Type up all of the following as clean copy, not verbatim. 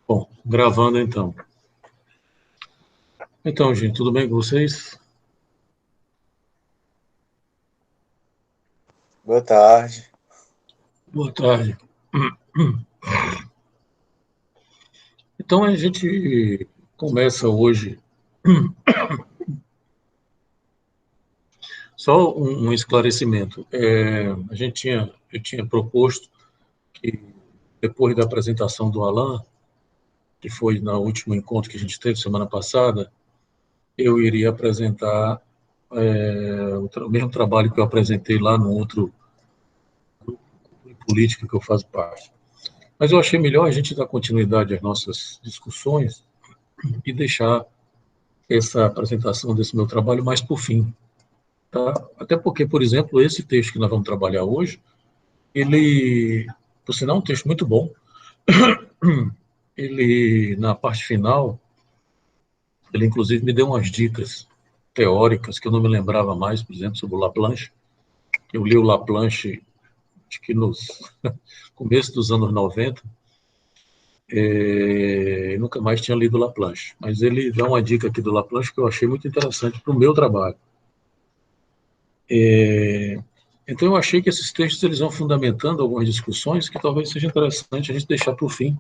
Bom, gravando então. Então, gente, tudo bem com vocês? Boa tarde. Boa tarde. Então, a gente começa hoje, só um esclarecimento. Eu tinha proposto que, depois da apresentação do Alan, que foi no último encontro que a gente teve semana passada, eu iria apresentar o mesmo trabalho que eu apresentei lá no outro político que eu faço parte. Mas eu achei melhor a gente dar continuidade às nossas discussões e deixar essa apresentação desse meu trabalho mais por fim, tá? Até porque, por exemplo, esse texto que nós vamos trabalhar hoje, ele, por sinal, é um texto muito bom. Ele, na parte final, ele inclusive me deu umas dicas teóricas que eu não me lembrava mais, por exemplo, sobre o Laplanche. Eu li o Laplanche, acho que no começo dos anos 90, nunca mais tinha lido Laplanche. Mas ele dá uma dica aqui do Laplanche que eu achei muito interessante para o meu trabalho. Então, eu achei que esses textos eles vão fundamentando algumas discussões que talvez seja interessante a gente deixar para o fim.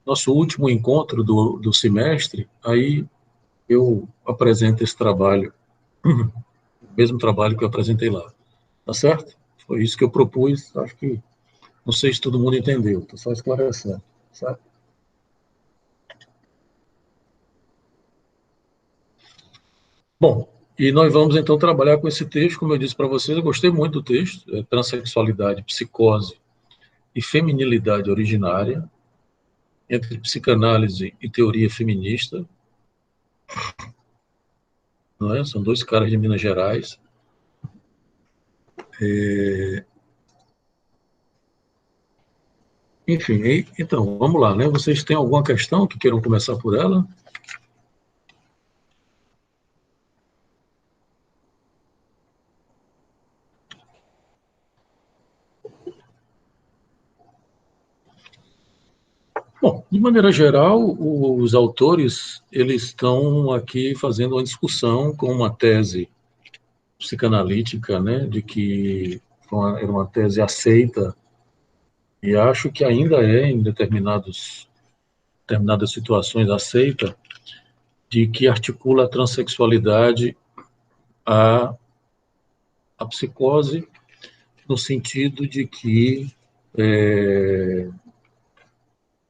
Nosso último encontro do semestre, aí eu apresento esse trabalho, o mesmo trabalho que eu apresentei lá. Tá certo? Foi isso que eu propus. Acho que, não sei se todo mundo entendeu, estou só esclarecendo. Sabe? Bom, e nós vamos então trabalhar com esse texto, como eu disse para vocês, eu gostei muito do texto, Transsexualidade, Psicose e Feminilidade Originária, entre psicanálise e teoria feminista, não é? São dois caras de Minas Gerais. Enfim, então, vamos lá, né? Vocês têm alguma questão que queiram começar por ela? Bom, de maneira geral, os autores eles estão aqui fazendo uma discussão com uma tese psicanalítica, né, de que era uma tese aceita e acho que ainda é em determinadas situações aceita, de que articula a transexualidade à, à psicose, no sentido de que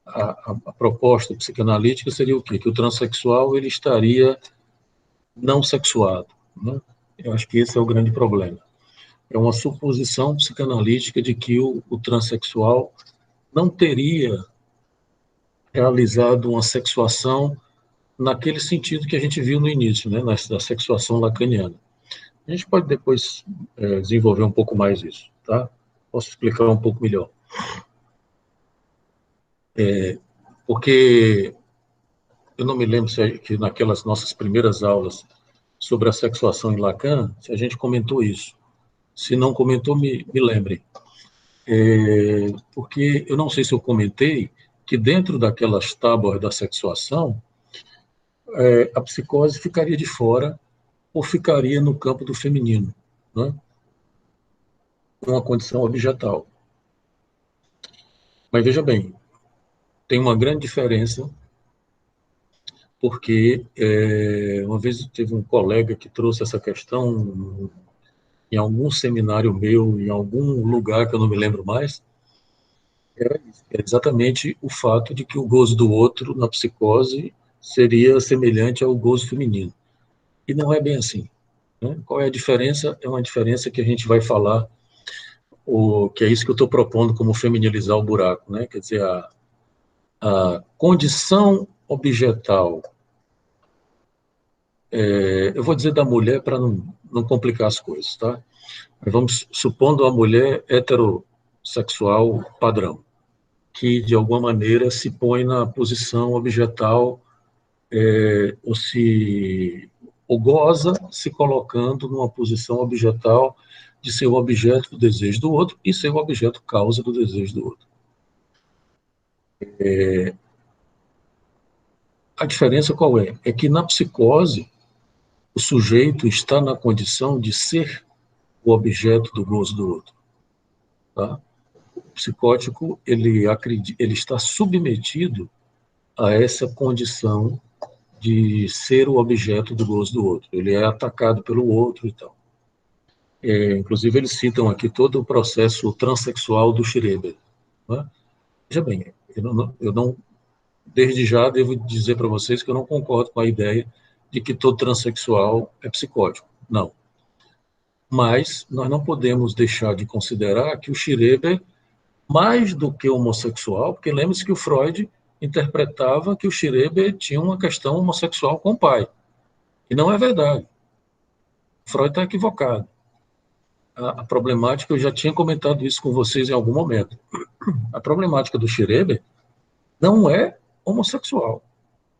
a proposta psicanalítica seria o quê? Que o transexual ele estaria não sexuado, né? Eu acho que esse é o grande problema. É uma suposição psicanalítica de que o transexual não teria realizado uma sexuação naquele sentido que a gente viu no início, né, da sexuação lacaniana. A gente pode depois desenvolver um pouco mais isso, tá? Posso explicar um pouco melhor. Porque eu não me lembro se que naquelas nossas primeiras aulas sobre a sexuação em Lacan, se a gente comentou isso. Se não comentou, me lembre. Porque eu não sei se eu comentei que dentro daquelas tábuas da sexuação, a psicose ficaria de fora ou ficaria no campo do feminino, né? Uma condição objetal. Mas veja bem, tem uma grande diferença, porque uma vez teve um colega que trouxe essa questão em algum seminário meu, em algum lugar que eu não me lembro mais, era exatamente o fato de que o gozo do outro na psicose seria semelhante ao gozo feminino. E não é bem assim, né? Qual é a diferença? É uma diferença que a gente vai falar, que é isso que eu estou propondo como feminilizar o buraco, né? Quer dizer, a condição objetal, eu vou dizer da mulher para não complicar as coisas, tá? Mas vamos supondo a mulher heterossexual padrão, que de alguma maneira se põe na posição objetal, ou goza se colocando numa posição objetal de ser o objeto do desejo do outro e ser o objeto causa do desejo do outro. A diferença qual é? É que na psicose, o sujeito está na condição de ser o objeto do gozo do outro. Tá? O psicótico, ele está submetido a essa condição de ser o objeto do gozo do outro. Ele é atacado pelo outro e tal. Inclusive, eles citam aqui todo o processo transexual do Schreber. Né? Veja bem, eu não, desde já devo dizer para vocês que eu não concordo com a ideia de que todo transexual é psicótico. Não. Mas nós não podemos deixar de considerar que o Schreber, mais do que homossexual, porque lembre-se que o Freud interpretava que o Schreber tinha uma questão homossexual com o pai. E não é verdade. O Freud está equivocado. A problemática, eu já tinha comentado isso com vocês em algum momento. A problemática do Schreber não é homossexual.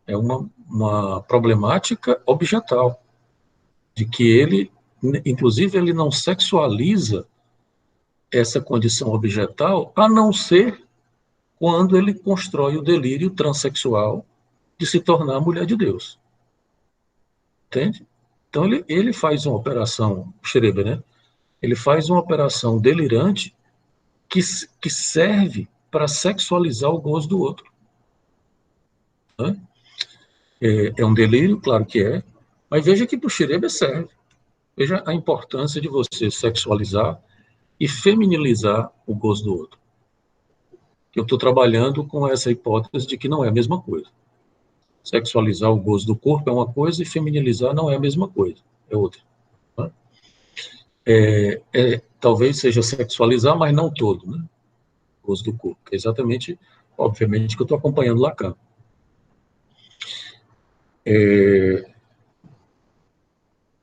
É uma problemática objetal, de que ele, inclusive, ele não sexualiza essa condição objetal, a não ser quando ele constrói o delírio transexual de se tornar mulher de Deus. Entende? Então, ele faz uma operação, Schreber, né? Ele faz uma operação delirante que serve para sexualizar o gozo do outro. Né? É um delírio, claro que é, mas veja que para o Schreber serve. Veja a importância de você sexualizar e feminilizar o gozo do outro. Eu estou trabalhando com essa hipótese de que não é a mesma coisa. Sexualizar o gozo do corpo é uma coisa e feminilizar não é a mesma coisa, é outra. Né? Talvez seja sexualizar, mas não todo, né? O gozo do corpo. É exatamente, obviamente, que eu estou acompanhando Lacan.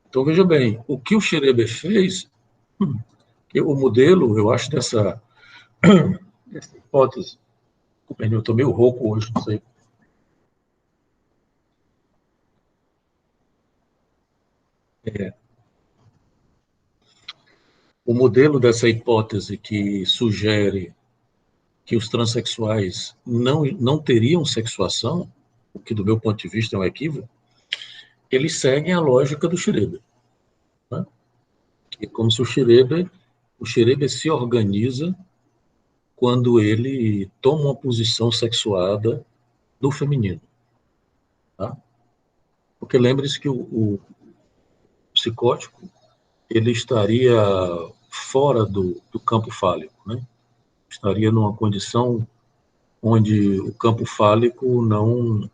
Então, veja bem, o que o Schreber fez, o modelo, eu acho, dessa hipótese, eu estou meio rouco hoje, não sei. O modelo dessa hipótese que sugere que os transexuais não teriam sexuação, o que do meu ponto de vista é um equívoco, eles seguem a lógica do Schreber. Né? É como se o Schreber se organiza quando ele toma uma posição sexuada do feminino. Tá? Porque lembre-se que o psicótico ele estaria fora do campo fálico, né? Estaria numa condição onde o campo fálico não,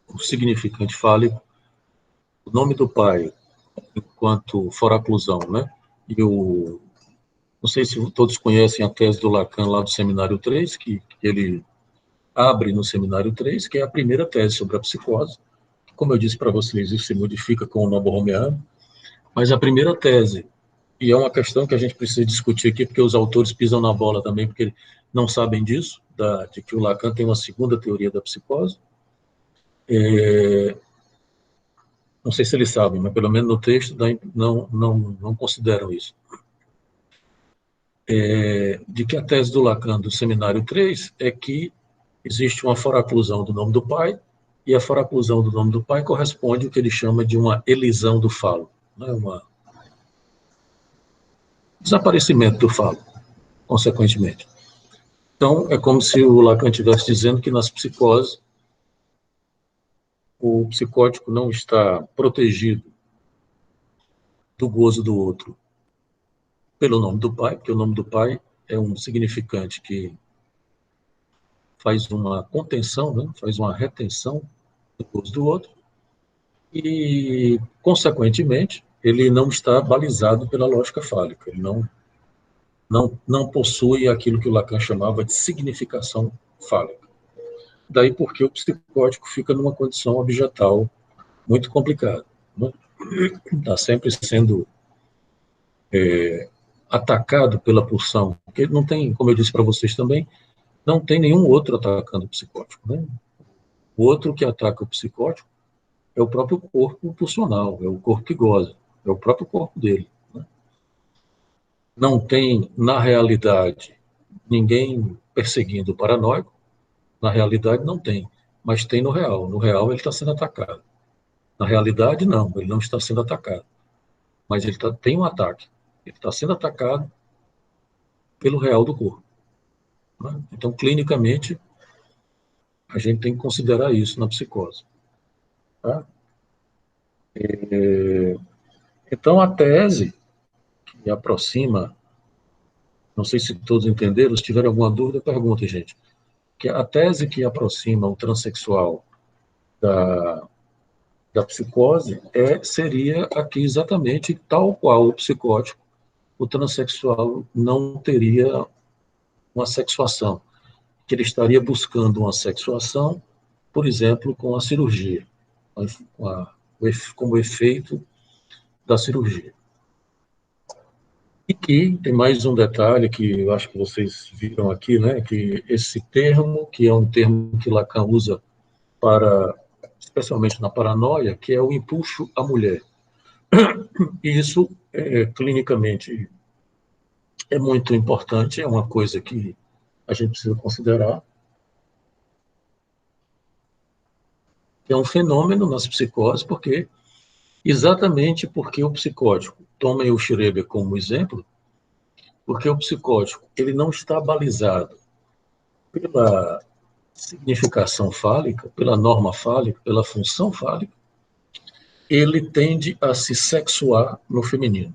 o significante fálico, o nome do pai, enquanto foraclusão, né? E não sei se todos conhecem a tese do Lacan lá do Seminário 3, que ele abre no Seminário 3, que é a primeira tese sobre a psicose. Como eu disse para vocês, isso se modifica com o novo romeano, mas a primeira tese, e é uma questão que a gente precisa discutir aqui, porque os autores pisam na bola também, porque não sabem disso, de que o Lacan tem uma segunda teoria da psicose. Não sei se eles sabem, mas pelo menos no texto não consideram isso. De que a tese do Lacan, do Seminário 3, é que existe uma foraclusão do nome do pai, e a foraclusão do nome do pai corresponde ao que ele chama de uma elisão do falo, né? Um desaparecimento do falo, consequentemente. Então, é como se o Lacan estivesse dizendo que nas psicoses o psicótico não está protegido do gozo do outro pelo nome do pai, porque o nome do pai é um significante que faz uma contenção, né? Faz uma retenção do gozo do outro, e, consequentemente, ele não está balizado pela lógica fálica, ele não possui aquilo que o Lacan chamava de significação fálica. Daí porque o psicótico fica numa condição objetal muito complicada. Né? Está sempre sendo atacado pela pulsão, porque não tem, como eu disse para vocês também, não tem nenhum outro atacando o psicótico. Né? O outro que ataca o psicótico é o próprio corpo pulsional, é o corpo que goza, é o próprio corpo dele. Né? Não tem, na realidade, ninguém perseguindo o paranoico, na realidade não tem. mas tem no real. No real ele está sendo atacado. Na realidade, não, ele não está sendo atacado. Mas tem um ataque. Ele está sendo atacado pelo real do corpo. Né? Então, clinicamente, a gente tem que considerar isso na psicose. Tá? Então, a tese que aproxima, não sei se todos entenderam, se tiver alguma dúvida, perguntem, gente. Que a tese que aproxima o transexual da psicose seria aqui exatamente tal qual o psicótico, o transexual não teria uma sexuação, que ele estaria buscando uma sexuação, por exemplo, com a cirurgia, como efeito da cirurgia. E que tem mais um detalhe que eu acho que vocês viram aqui, né, que esse termo, que é um termo que Lacan usa para, especialmente na paranoia, que é o empuxo à mulher. E isso, clinicamente, é muito importante, é uma coisa que a gente precisa considerar. É um fenômeno nas psicoses, exatamente porque o psicótico, tomem o Schreber como exemplo, porque o psicótico ele não está balizado pela significação fálica, pela norma fálica, pela função fálica, ele tende a se sexuar no feminino.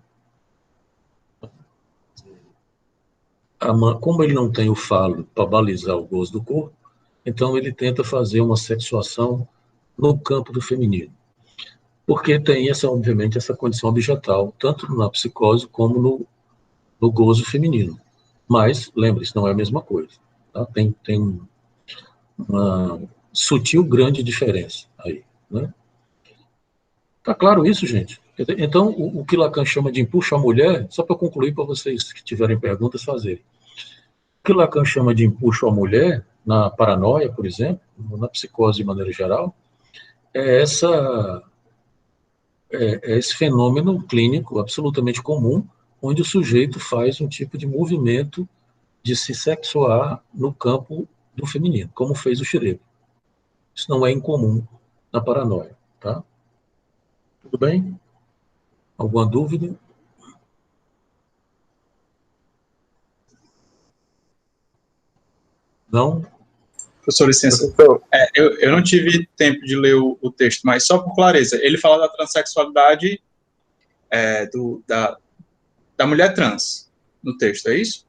Como ele não tem o falo para balizar o gozo do corpo, então ele tenta fazer uma sexuação no campo do feminino. Porque tem, obviamente, essa condição objetal, tanto na psicose como no gozo feminino. Mas, lembre-se, não é a mesma coisa. Tá? Tem uma sutil, grande diferença aí. Né? Tá claro isso, gente? Então, o que Lacan chama de empuxo à mulher, só para concluir para vocês que tiverem perguntas fazerem. O que Lacan chama de empuxo à mulher, na paranoia, por exemplo, na psicose de maneira geral, é, essa, é esse fenômeno clínico absolutamente comum, onde o sujeito faz um tipo de movimento de se sexuar no campo do feminino, como fez o Schreber. Isso não é incomum na paranoia, tá? Tudo bem? Alguma dúvida? Não? Professor, licença. Professor, Eu não tive tempo de ler o texto, mas só por clareza, ele fala da transexualidade da mulher trans no texto, é isso?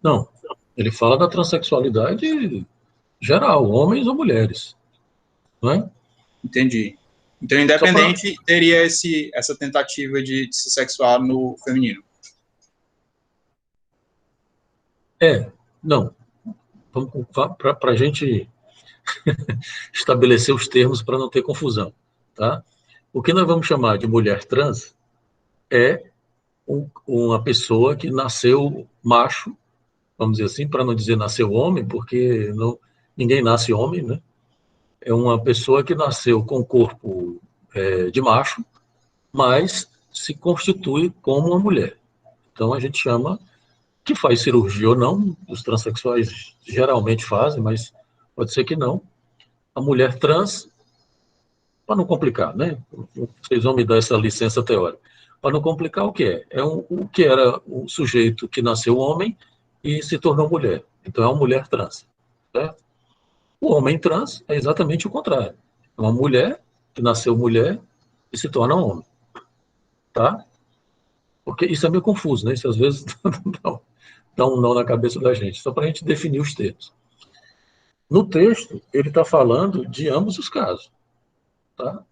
Não. Ele fala da transexualidade geral, homens ou mulheres, não é? Entendi. Então, independente, teria essa tentativa de se sexuar no feminino. Não. Para a gente estabelecer os termos para não ter confusão, tá? O que nós vamos chamar de mulher trans é uma pessoa que nasceu macho, vamos dizer assim, para não dizer nasceu homem, porque ninguém nasce homem, né? É uma pessoa que nasceu com o corpo de macho, mas se constitui como uma mulher. Então a gente chama, que faz cirurgia ou não, os transexuais geralmente fazem, mas pode ser que não. A mulher trans, para não complicar, né? Vocês vão me dar essa licença teórica. Para não complicar, o que é? O que era o sujeito que nasceu homem e se tornou mulher. Então é uma mulher trans. Certo? O homem trans é exatamente o contrário. É uma mulher que nasceu mulher e se torna homem. Tá? Porque isso é meio confuso, né? Isso às vezes dá um nó na cabeça da gente, só para a gente definir os termos. No texto, ele está falando de ambos os casos. Tá?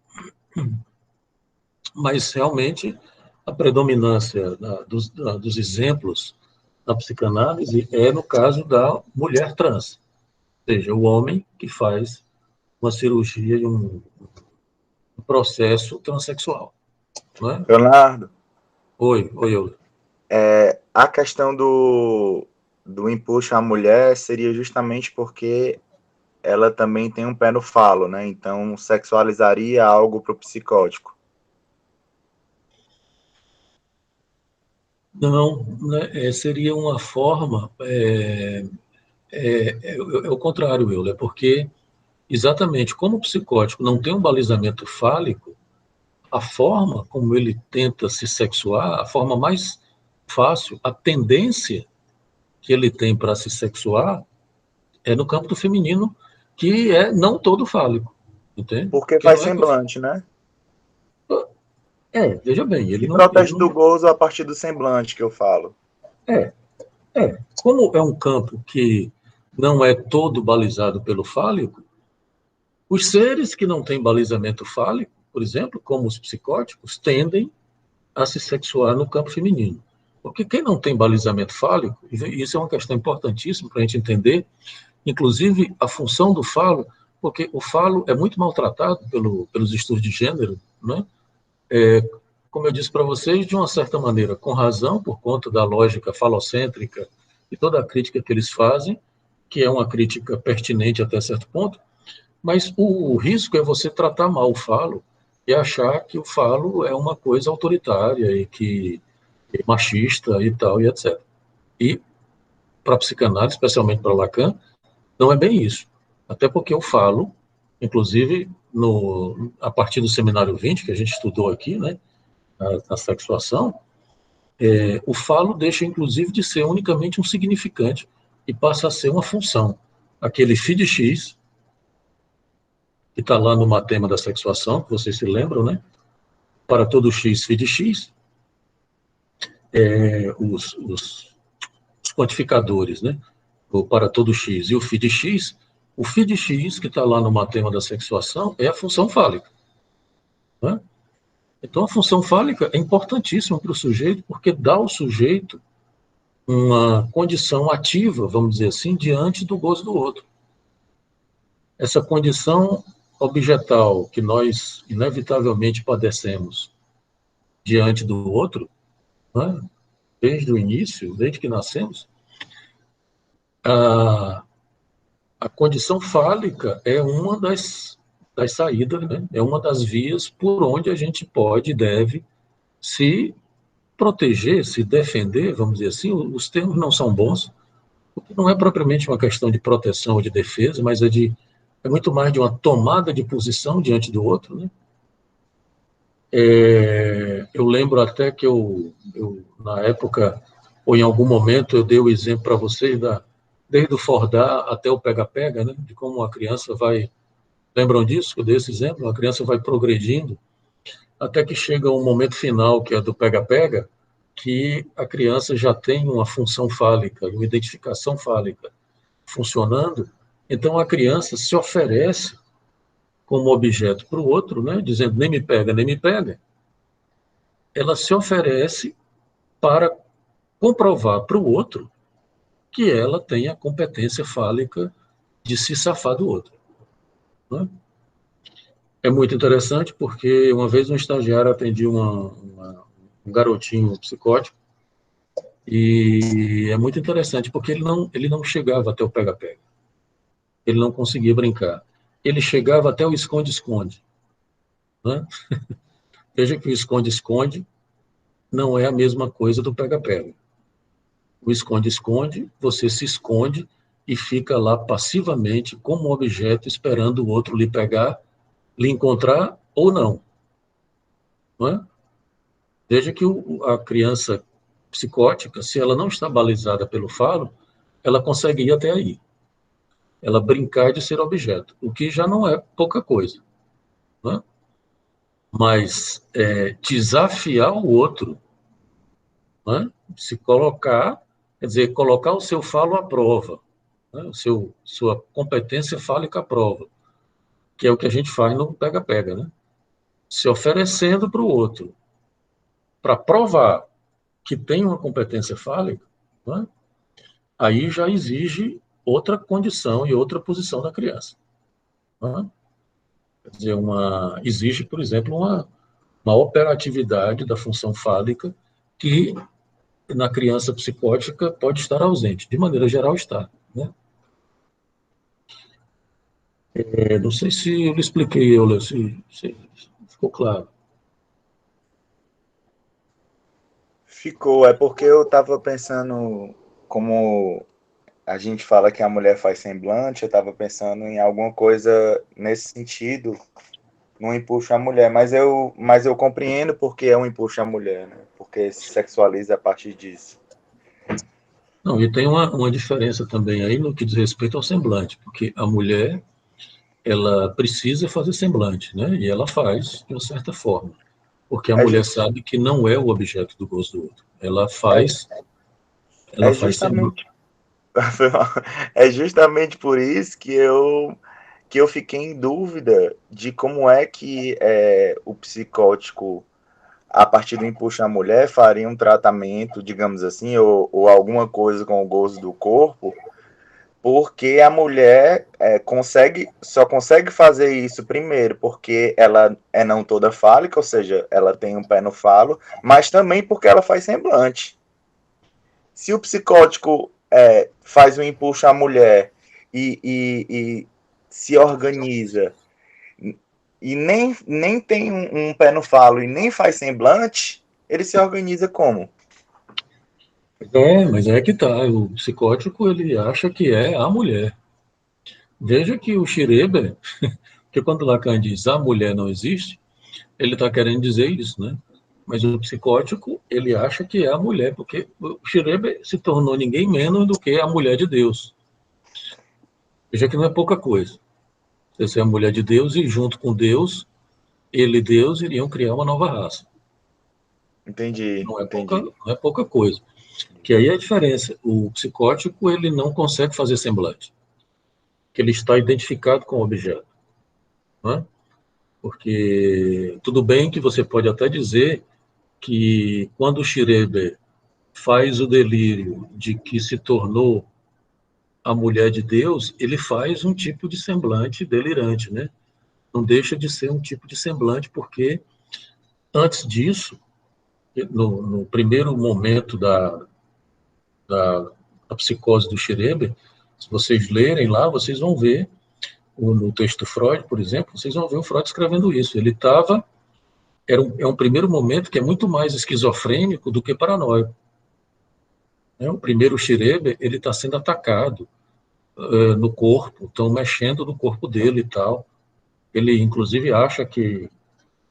Mas realmente a predominância dos exemplos na psicanálise é no caso da mulher trans, ou seja, o homem que faz uma cirurgia e um processo transexual. Não é? Leonardo, Oi, eu. a questão do empuxo à mulher seria justamente porque ela também tem um pé no falo, né? Então, sexualizaria algo para o psicótico. Não, né, seria uma forma, é o contrário, Euler, porque exatamente, como o psicótico não tem um balizamento fálico, a forma como ele tenta se sexuar, a forma mais fácil, a tendência que ele tem para se sexuar é no campo do feminino, que é não todo fálico, entende? Porque Que faz não é que semblante, né? veja bem, Se protege do gozo a partir do semblante que eu falo. é, como é um campo que não é todo balizado pelo fálico, os seres que não têm balizamento fálico, por exemplo, como os psicóticos, tendem a se sexuar no campo feminino. Porque quem não tem balizamento fálico, e isso é uma questão importantíssima para a gente entender, inclusive a função do falo, porque o falo é muito maltratado pelos estudos de gênero, né? Como eu disse para vocês, de uma certa maneira, com razão, por conta da lógica falocêntrica e toda a crítica que eles fazem, que é uma crítica pertinente até certo ponto, mas o risco é você tratar mal o falo e achar que o falo é uma coisa autoritária e que é machista e tal, e etc. E, para a psicanálise, especialmente para Lacan, não é bem isso. Até porque eu falo, inclusive, a partir do seminário 20, que a gente estudou aqui, né, a sexuação, o falo deixa, inclusive, de ser unicamente um significante e passa a ser uma função. Aquele φ de x, que está lá no matema da sexuação, que vocês se lembram, né? Para todo x, φ de x, os quantificadores, né? O para todo x e o φ de x, que está lá no matema da sexuação, é a função fálica. Né? Então, a função fálica é importantíssima para o sujeito, porque dá ao sujeito uma condição ativa, vamos dizer assim, diante do gozo do outro. Essa condição objetal que nós inevitavelmente padecemos diante do outro, né, desde o início, desde que nascemos, a, a condição fálica é uma das saídas, né, é uma das vias por onde a gente pode e deve se proteger, se defender, vamos dizer assim. Os termos não são bons, porque não é propriamente uma questão de proteção ou de defesa, mas é muito mais de uma tomada de posição diante do outro, né? Eu lembro até que na época, ou em algum momento, eu dei o exemplo para vocês desde o fordar até o pega-pega, né? De como a criança vai... Lembram disso? Eu dei esse exemplo. A criança vai progredindo até que chega um momento final, que é do pega-pega, que a criança já tem uma função fálica, uma identificação fálica funcionando. Então, a criança se oferece como objeto para o outro, né? Dizendo, nem me pega, nem me pega. Ela se oferece para comprovar para o outro que ela tem a competência fálica de se safar do outro. Né? É muito interessante porque uma vez um estagiário atendia um garotinho psicótico e é muito interessante porque ele não chegava até o pega-pega. Ele não conseguia brincar. Ele chegava até o esconde-esconde. Né? Veja que o esconde-esconde não é a mesma coisa do pega-pega. O esconde-esconde, você se esconde e fica lá passivamente como objeto esperando o outro lhe pegar, lhe encontrar ou não. Não é? Veja que a criança psicótica, se ela não está balizada pelo falo, ela consegue ir até aí. Ela brincar de ser objeto, o que já não é pouca coisa. Não é? Mas desafiar o outro, não é? Se colocar, quer dizer, colocar o seu falo à prova, né? Sua competência fálica à prova, que é o que a gente faz no pega-pega, né? Se oferecendo para o outro, para provar que tem uma competência fálica, né? Aí já exige outra condição e outra posição da criança. Né? Quer dizer, exige, por exemplo, uma operatividade da função fálica que na criança psicótica pode estar ausente. De maneira geral, está. Né? Não sei se eu lhe expliquei, Euler, se ficou claro. Ficou, é porque eu estava pensando como a gente fala que a mulher faz semblante, eu estava pensando em alguma coisa nesse sentido, no empuxo à mulher, mas eu compreendo porque é um empuxo à mulher, né? Porque se sexualiza a partir disso. Não, e tem uma diferença também aí no que diz respeito ao semblante, porque a mulher, ela precisa fazer semblante, né? E ela faz de uma certa forma, porque a É, mulher sabe que não é o objeto do gozo do outro. Ela é faz semblante. justamente é justamente por isso que eu fiquei em dúvida de como é que o psicótico, a partir do empuxo à mulher, faria um tratamento, digamos assim, ou alguma coisa com o gozo do corpo, porque a mulher só consegue fazer isso primeiro porque ela é não toda fálica, ou seja, ela tem um pé no falo, mas também porque ela faz semblante. Se o psicótico faz um empuxo à mulher e se organiza e nem tem um pé no falo e nem faz semblante, ele se organiza como? Mas é que tá. O psicótico, ele acha que é a mulher. Veja que o Schreber, que quando Lacan diz a mulher não existe, ele está querendo dizer isso, né? Mas o psicótico, ele acha que é a mulher, porque o Schreber se tornou ninguém menos do que a mulher de Deus. Veja que não é pouca coisa. Você é a mulher de Deus e junto com Deus, ele e Deus iriam criar uma nova raça. Entendi, entendi. Não é pouca coisa. Que aí é a diferença. O psicótico, ele não consegue fazer semblante, que ele está identificado com o objeto, né? Porque tudo bem que você pode até dizer que quando o Schreber faz o delírio de que se tornou a mulher de Deus, ele faz um tipo de semblante delirante, né? Não deixa de ser um tipo de semblante, porque antes disso, no primeiro momento da psicose do Schreber, se vocês lerem lá, vocês vão ver, no texto Freud, por exemplo, vocês vão ver o Freud escrevendo isso. Ele estava, é um primeiro momento que é muito mais esquizofrênico do que paranoico. O primeiro Schreber, ele está sendo atacado no corpo, estão mexendo no corpo dele e tal. Ele, inclusive, acha que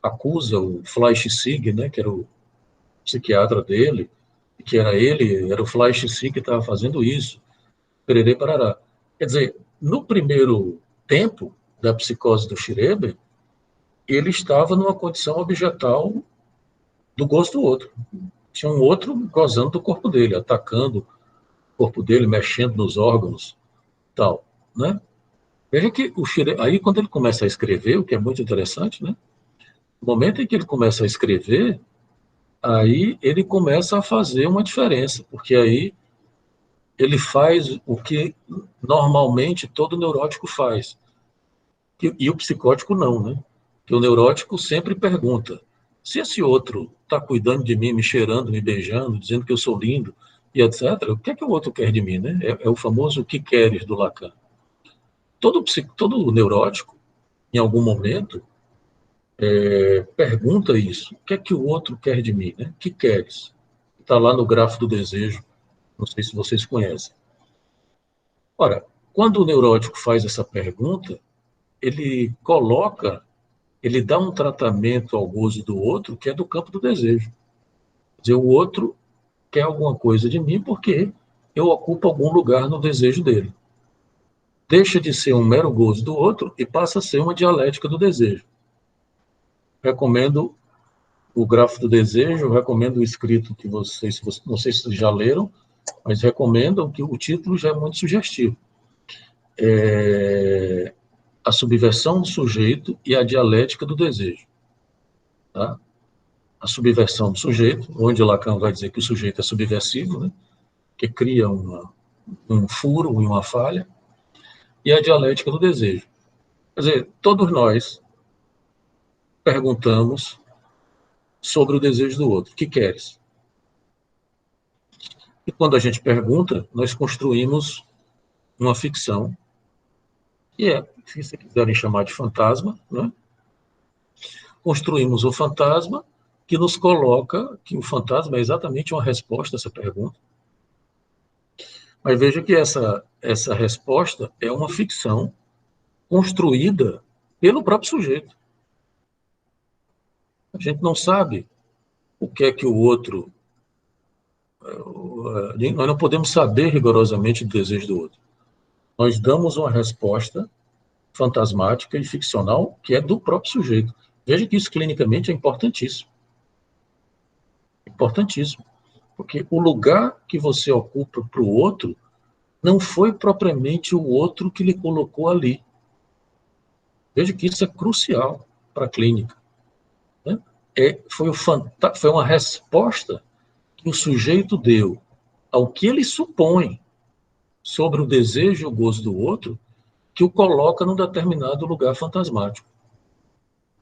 acusa o Fleischzig, né, que era o psiquiatra dele, que era o Fleischzig que estava fazendo isso, pererê parará. Quer dizer, no primeiro tempo da psicose do Schreber, ele estava numa condição objetal do gosto do outro. Tinha um outro gozando do corpo dele, atacando o corpo dele, mexendo nos órgãos, tal, né? Veja que aí quando ele começa a escrever, o que é muito interessante, né? No momento em que ele começa a escrever, aí ele começa a fazer uma diferença, porque aí ele faz o que normalmente todo neurótico faz, e o psicótico não, né? Que o neurótico sempre pergunta: se esse outro está cuidando de mim, me cheirando, me beijando, dizendo que eu sou lindo e etc., o que é que o outro quer de mim, né? É o famoso "o que queres" do Lacan. Todo neurótico, em algum momento, pergunta isso: o que é que o outro quer de mim, né? O que queres? Está lá no grafo do desejo, não sei se vocês conhecem. Ora, quando o neurótico faz essa pergunta, ele ele dá um tratamento ao gozo do outro que é do campo do desejo. Quer dizer, o outro quer alguma coisa de mim porque eu ocupo algum lugar no desejo dele. Deixa de ser um mero gozo do outro e passa a ser uma dialética do desejo. Recomendo o grafo do desejo, recomendo o escrito que não sei se vocês já leram, mas recomendam, que o título já é muito sugestivo. A subversão do sujeito e a dialética do desejo. Tá? A subversão do sujeito, onde Lacan vai dizer que o sujeito é subversivo, né? Que cria um furo e uma falha, e a dialética do desejo. Quer dizer, todos nós perguntamos sobre o desejo do outro. O que queres? E quando a gente pergunta, nós construímos uma ficção, que é, se vocês quiserem chamar de fantasma, né? Construímos o fantasma que nos coloca que o fantasma é exatamente uma resposta a essa pergunta. Mas veja que essa resposta é uma ficção construída pelo próprio sujeito. A gente não sabe o que é que o outro... Nós não podemos saber rigorosamente o desejo do outro. Nós damos uma resposta fantasmática e ficcional que é do próprio sujeito. Veja que isso clinicamente é importantíssimo. Importantíssimo. Porque o lugar que você ocupa para o outro não foi propriamente o outro que lhe colocou ali. Veja que isso é crucial para a clínica. Né? Foi uma resposta que o sujeito deu ao que ele supõe sobre o desejo e o gozo do outro, que o coloca num determinado lugar fantasmático.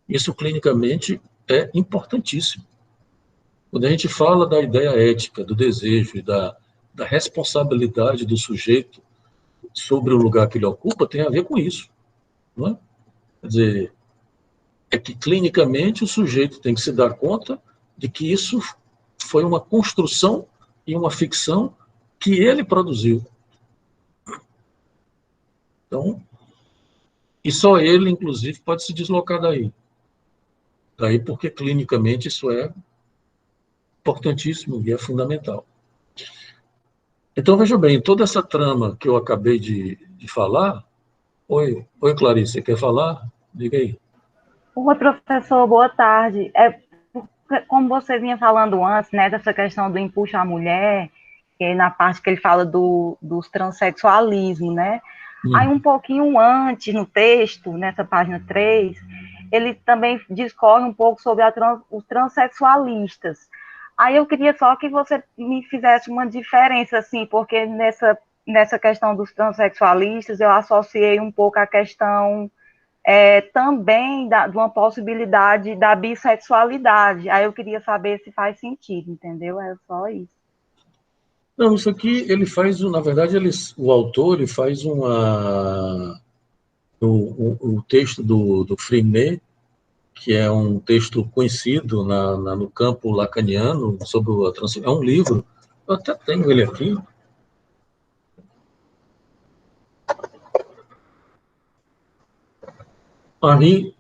Isso clinicamente é importantíssimo. Quando a gente fala da ideia ética, do desejo e da responsabilidade do sujeito sobre o lugar que ele ocupa, tem a ver com isso. Não é? Quer dizer, é que clinicamente o sujeito tem que se dar conta de que isso foi uma construção e uma ficção que ele produziu. Então, e só ele, inclusive, pode se deslocar daí. Daí porque clinicamente isso é importantíssimo e é fundamental. Então, veja bem, toda essa trama que eu acabei de falar... Oi, Clarice, você quer falar? Diga aí. Oi, professor, boa tarde. Como você vinha falando antes, né, dessa questão do empuxo à mulher, na parte que ele fala dos transexualismos, né? Aí um pouquinho antes, no texto, nessa página 3, ele também discorre um pouco sobre os transexualistas. Aí eu queria só que você me fizesse uma diferença, assim, porque nessa questão dos transexualistas eu associei um pouco a questão também de uma possibilidade da bissexualidade. Aí eu queria saber se faz sentido, entendeu? É só isso. Não, isso aqui ele faz, na verdade, o autor ele faz o texto do Freinet, que é um texto conhecido no campo lacaniano sobre a transexualidade. É um livro, eu até tenho ele aqui. Henri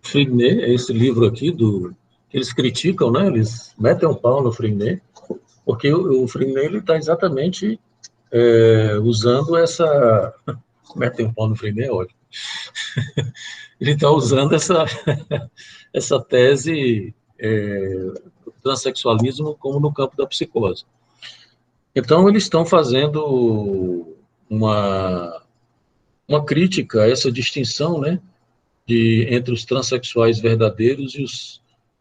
Freinet, é esse livro aqui que eles criticam, né? Eles metem um pau no Freinet, porque o Freinet ele está exatamente usando essa... Metem um pau no Freinet, é ótimo. Ele está usando essa tese do transexualismo como no campo da psicose. Então, eles estão fazendo uma crítica a essa distinção, né, entre os transexuais verdadeiros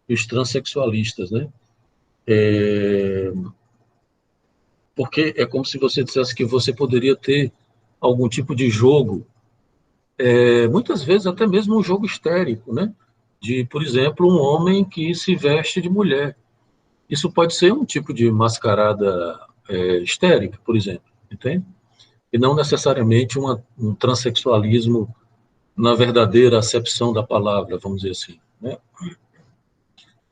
e os transexualistas, né? Porque é como se você dissesse que você poderia ter algum tipo de jogo, muitas vezes até mesmo um jogo histérico, né? De, por exemplo, um homem que se veste de mulher. Isso pode ser um tipo de mascarada histérica, por exemplo, entende? E não necessariamente um transexualismo na verdadeira acepção da palavra, vamos dizer assim, né?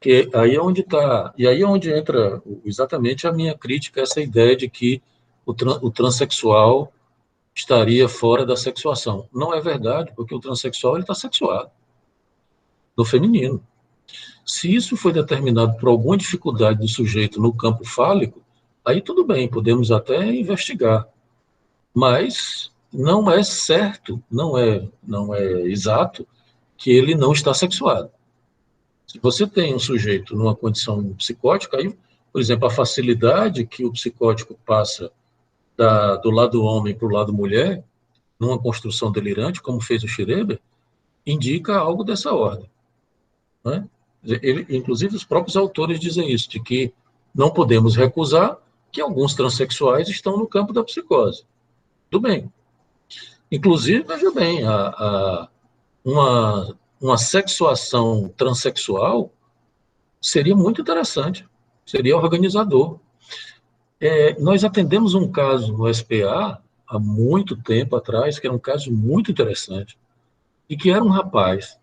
Que aí é onde está, e aí é onde entra exatamente a minha crítica, essa ideia de que o transexual estaria fora da sexuação. Não é verdade, porque o transexual está sexuado, no feminino. Se isso foi determinado por alguma dificuldade do sujeito no campo fálico, aí tudo bem, podemos até investigar. Mas não é certo, não é exato que ele não está sexuado. Se você tem um sujeito numa condição psicótica, aí, por exemplo, a facilidade que o psicótico passa do lado homem para o lado mulher, numa construção delirante, como fez o Schreber, indica algo dessa ordem. Né? Inclusive, os próprios autores dizem isso, de que não podemos recusar que alguns transexuais estão no campo da psicose. Tudo bem. Inclusive, veja bem, uma sexuação transexual seria muito interessante, seria organizador. Nós atendemos um caso no SPA há muito tempo atrás, que era um caso muito interessante, e que era um rapaz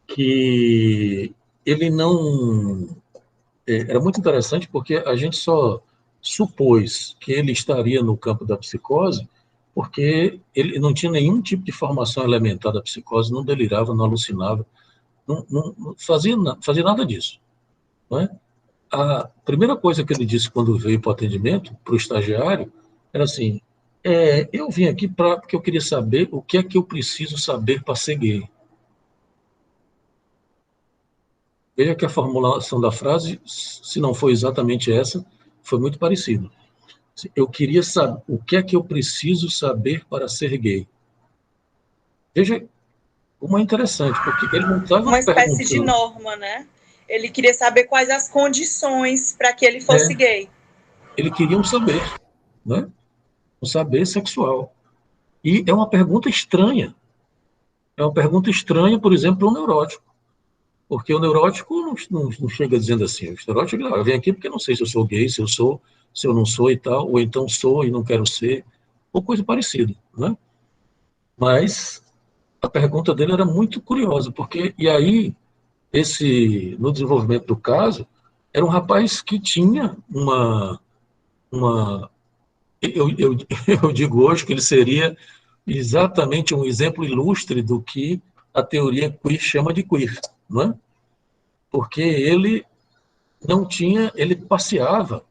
que ele não... Era muito interessante porque a gente só supôs que ele estaria no campo da psicose porque ele não tinha nenhum tipo de formação elementar da psicose, não delirava, não alucinava, não fazia nada disso. Não é? A primeira coisa que ele disse quando veio para o atendimento, para o estagiário, era assim, eu vim aqui porque eu queria saber o que é que eu preciso saber para ser gay. Veja que a formulação da frase, se não foi exatamente essa, foi muito parecida. Eu queria saber o que é que eu preciso saber para ser gay. Veja como é interessante, porque ele não estava uma espécie de norma, né? Ele queria saber quais as condições para que ele fosse gay. Ele queria um saber, né? Um saber sexual. E é uma pergunta estranha. É uma pergunta estranha, por exemplo, para um neurótico. Porque o neurótico não chega dizendo assim. O neurótico, eu venho aqui porque não sei se eu sou gay, se eu não sou e tal, ou então sou e não quero ser, ou coisa parecida, né? Mas a pergunta dele era muito curiosa, porque, e aí, no desenvolvimento do caso, era um rapaz que tinha eu digo hoje que ele seria exatamente um exemplo ilustre do que a teoria queer chama de queer, não é? Porque ele ele passeava,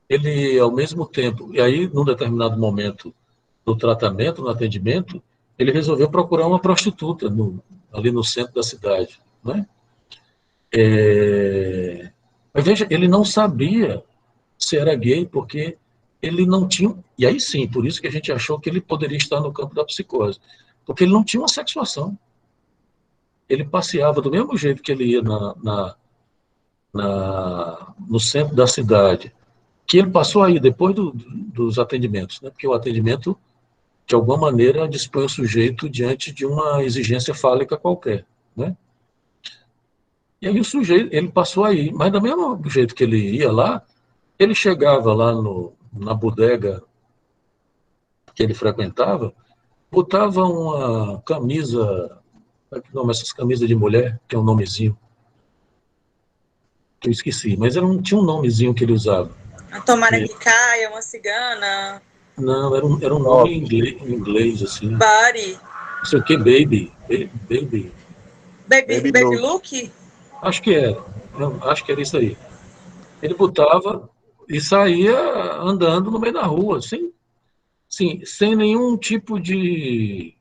ele ao mesmo tempo, e aí num determinado momento do tratamento, no atendimento, ele resolveu procurar uma prostituta ali no centro da cidade, né? Mas veja, ele não sabia se era gay, porque ele não tinha, e aí sim, por isso que a gente achou que ele poderia estar no campo da psicose, porque ele não tinha uma sexuação. Ele passeava do mesmo jeito que ele ia no centro da cidade, que ele passou aí depois dos atendimentos, né? Porque o atendimento, de alguma maneira, dispõe o sujeito diante de uma exigência fálica qualquer, né? E aí o sujeito, ele passou aí, mas do mesmo jeito que ele ia lá, ele chegava lá na bodega que ele frequentava, botava uma camisa, não, essas camisas de mulher, que é um nomezinho, que eu esqueci, mas tinha um nomezinho que ele usava. A tomara que caia, uma cigana. Não, era um nome em inglês, assim. Buddy. Não sei o que, Baby. Baby Look? Acho que era. Acho que era isso aí. Ele botava e saía andando no meio da rua, sem nenhum tipo de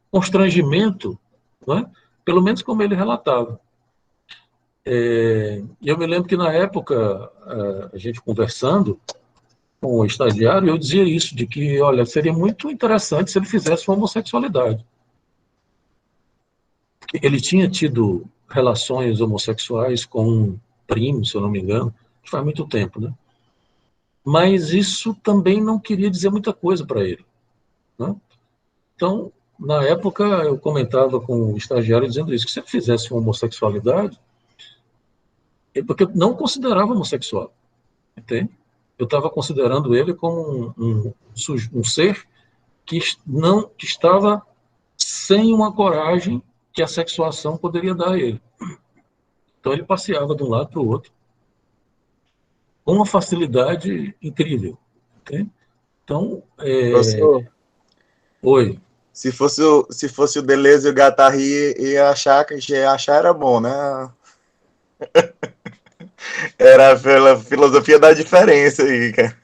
constrangimento, né? Pelo menos como ele relatava. Eu me lembro que na época, a gente conversando com o estagiário, eu dizia isso, de que, olha, seria muito interessante se ele fizesse uma homossexualidade. Ele tinha tido relações homossexuais com um primo, se eu não me engano, que faz muito tempo, né? Mas isso também não queria dizer muita coisa para ele, né? Então, na época, eu comentava com o estagiário dizendo isso, que se ele fizesse uma homossexualidade, porque eu não considerava homossexual, entende? Eu estava considerando ele como um ser que estava sem uma coragem que a sexuação poderia dar a ele. Então ele passeava de um lado para o outro com uma facilidade incrível, entende? Então, Professor, oi. Se fosse o Deleuze e o Guattari, ia achar era bom, né? Era pela filosofia da diferença aí, cara.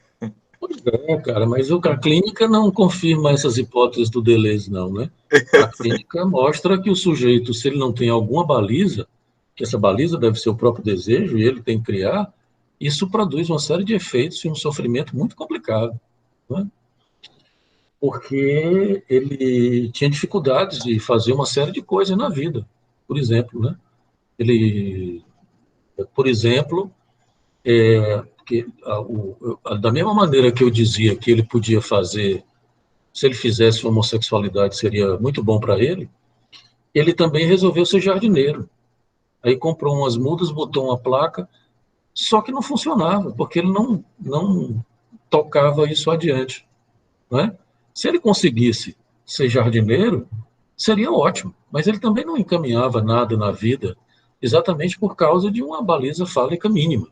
Pois cara, mas a clínica não confirma essas hipóteses do Deleuze, não, né? A clínica mostra que o sujeito, se ele não tem alguma baliza, que essa baliza deve ser o próprio desejo e ele tem que criar, isso produz uma série de efeitos e um sofrimento muito complicado, né? Porque ele tinha dificuldades de fazer uma série de coisas na vida, por exemplo, né? Por exemplo, da mesma maneira que eu dizia que ele podia fazer, se ele fizesse homossexualidade seria muito bom para ele também resolveu ser jardineiro. Aí comprou umas mudas, botou uma placa, só que não funcionava, porque ele não tocava isso adiante, né? Se ele conseguisse ser jardineiro, seria ótimo, mas ele também não encaminhava nada na vida exatamente por causa de uma baliza fálica mínima,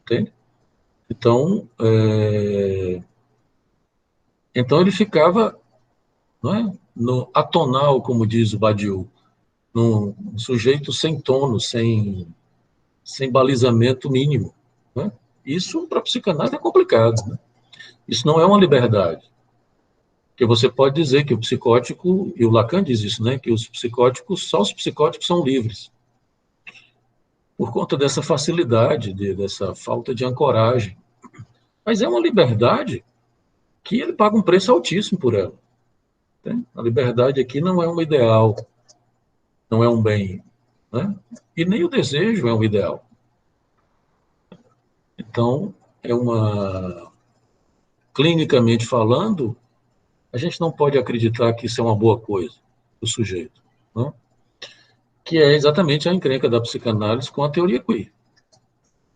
entende? Então, então ele ficava, não é, no atonal, como diz o Badiou, um sujeito sem tono, sem balizamento mínimo. Né? Isso, para a psicanálise, é complicado. Né? Isso não é uma liberdade. Porque você pode dizer que o psicótico, e o Lacan diz isso, né, que os psicóticos, só os psicóticos são livres. Por conta dessa facilidade, dessa falta de ancoragem. Mas é uma liberdade que ele paga um preço altíssimo por ela. Né? A liberdade aqui não é um ideal, não é um bem. Né? E nem o desejo é um ideal. Então, clinicamente falando, a gente não pode acreditar que isso é uma boa coisa do sujeito, né? Que é exatamente a encrenca da psicanálise com a teoria queer.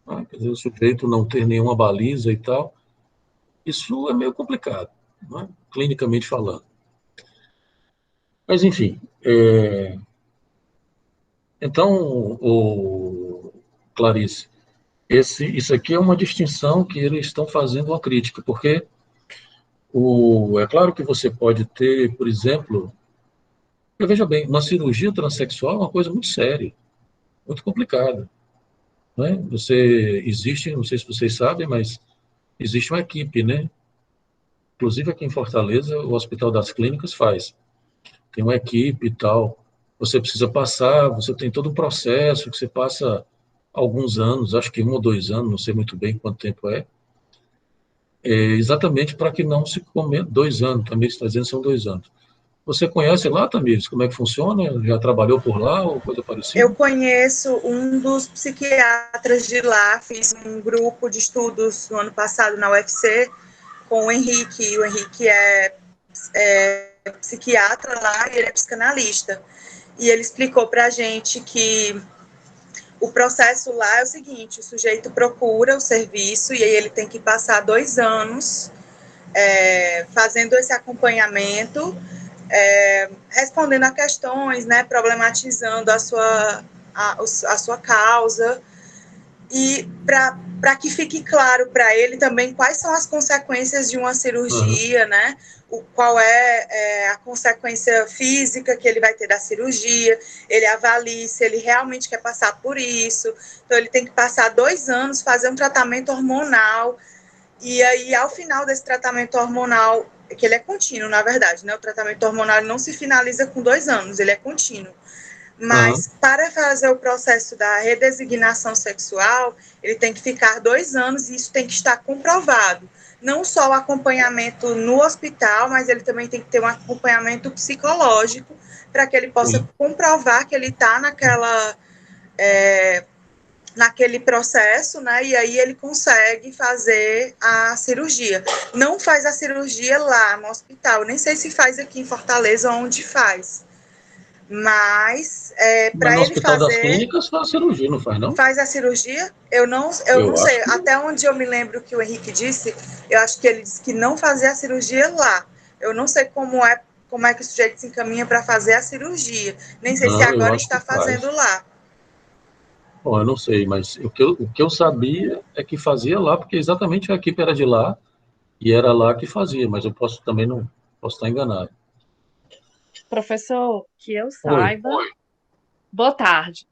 Né? Quer dizer, o sujeito não ter nenhuma baliza e tal, isso é meio complicado, né? Clinicamente falando. Mas, enfim, então, Clarice, isso aqui é uma distinção que eles estão fazendo uma crítica, porque é claro que você pode ter, por exemplo, veja bem, uma cirurgia transexual é uma coisa muito séria, muito complicada. Né? Existe, não sei se vocês sabem, mas existe uma equipe, né? Inclusive aqui em Fortaleza, o Hospital das Clínicas faz. Tem uma equipe e tal. Você precisa passar, você tem todo um processo que você passa alguns anos, acho que 1 ou 2 anos, não sei muito bem quanto tempo exatamente para que não se cometa 2 anos, também está dizendo que são 2 anos. Você conhece lá, Tamires, como é que funciona? Já trabalhou por lá ou coisa parecida? Eu conheço um dos psiquiatras de lá, fiz um grupo de estudos no ano passado na UFC com o Henrique. O Henrique é psiquiatra lá e ele é psicanalista. E ele explicou para a gente que o processo lá é o seguinte: o sujeito procura o serviço e aí ele tem que passar 2 anos fazendo esse acompanhamento, respondendo a questões, né, problematizando a sua causa, e para que fique claro para ele também quais são as consequências de uma cirurgia, né? Qual é a consequência física que ele vai ter da cirurgia, ele avalie se ele realmente quer passar por isso. Então, ele tem que passar 2 anos, fazer um tratamento hormonal, e aí, ao final desse tratamento hormonal, que ele é contínuo, na verdade, né? O tratamento hormonal não se finaliza com 2 anos, ele é contínuo. Mas, para fazer o processo da redesignação sexual, ele tem que ficar 2 anos e isso tem que estar comprovado. Não só o acompanhamento no hospital, mas ele também tem que ter um acompanhamento psicológico para que ele possa comprovar que ele está naquele processo, né? E aí ele consegue fazer a cirurgia. Não faz a cirurgia lá no hospital, nem sei se faz aqui em Fortaleza, onde faz. Mas para no ele Hospital das fazer. Clínicas faz a cirurgia, não faz, não? Faz a cirurgia? Eu não sei. Até onde eu me lembro que o Henrique disse, eu acho que ele disse que não fazia a cirurgia lá. Eu não sei como é que o sujeito se encaminha para fazer a cirurgia. Nem sei se agora está fazendo lá. Bom, eu não sei, mas o que eu sabia é que fazia lá, porque exatamente a equipe era de lá e era lá que fazia, mas eu não posso estar enganado. Professor, que eu Oi. saiba. Boa tarde.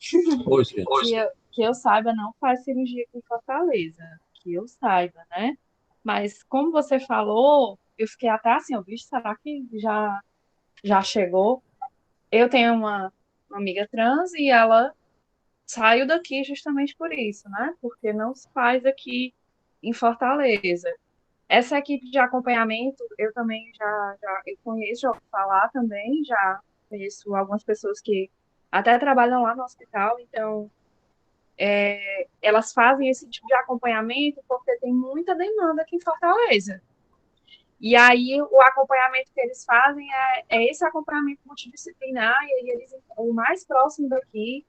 Oi, senhor. Que eu saiba, não faz cirurgia aqui em Fortaleza. Que eu saiba, né? Mas como você falou, eu fiquei até assim, bicho, será que já chegou? Eu tenho uma amiga trans e ela saiu daqui justamente por isso, né? Porque não se faz aqui em Fortaleza. Essa equipe de acompanhamento, eu também eu conheço, já ouvi falar também, já conheço algumas pessoas que até trabalham lá no hospital, então elas fazem esse tipo de acompanhamento porque tem muita demanda aqui em Fortaleza. E aí o acompanhamento que eles fazem é esse acompanhamento multidisciplinar, e aí o mais próximo daqui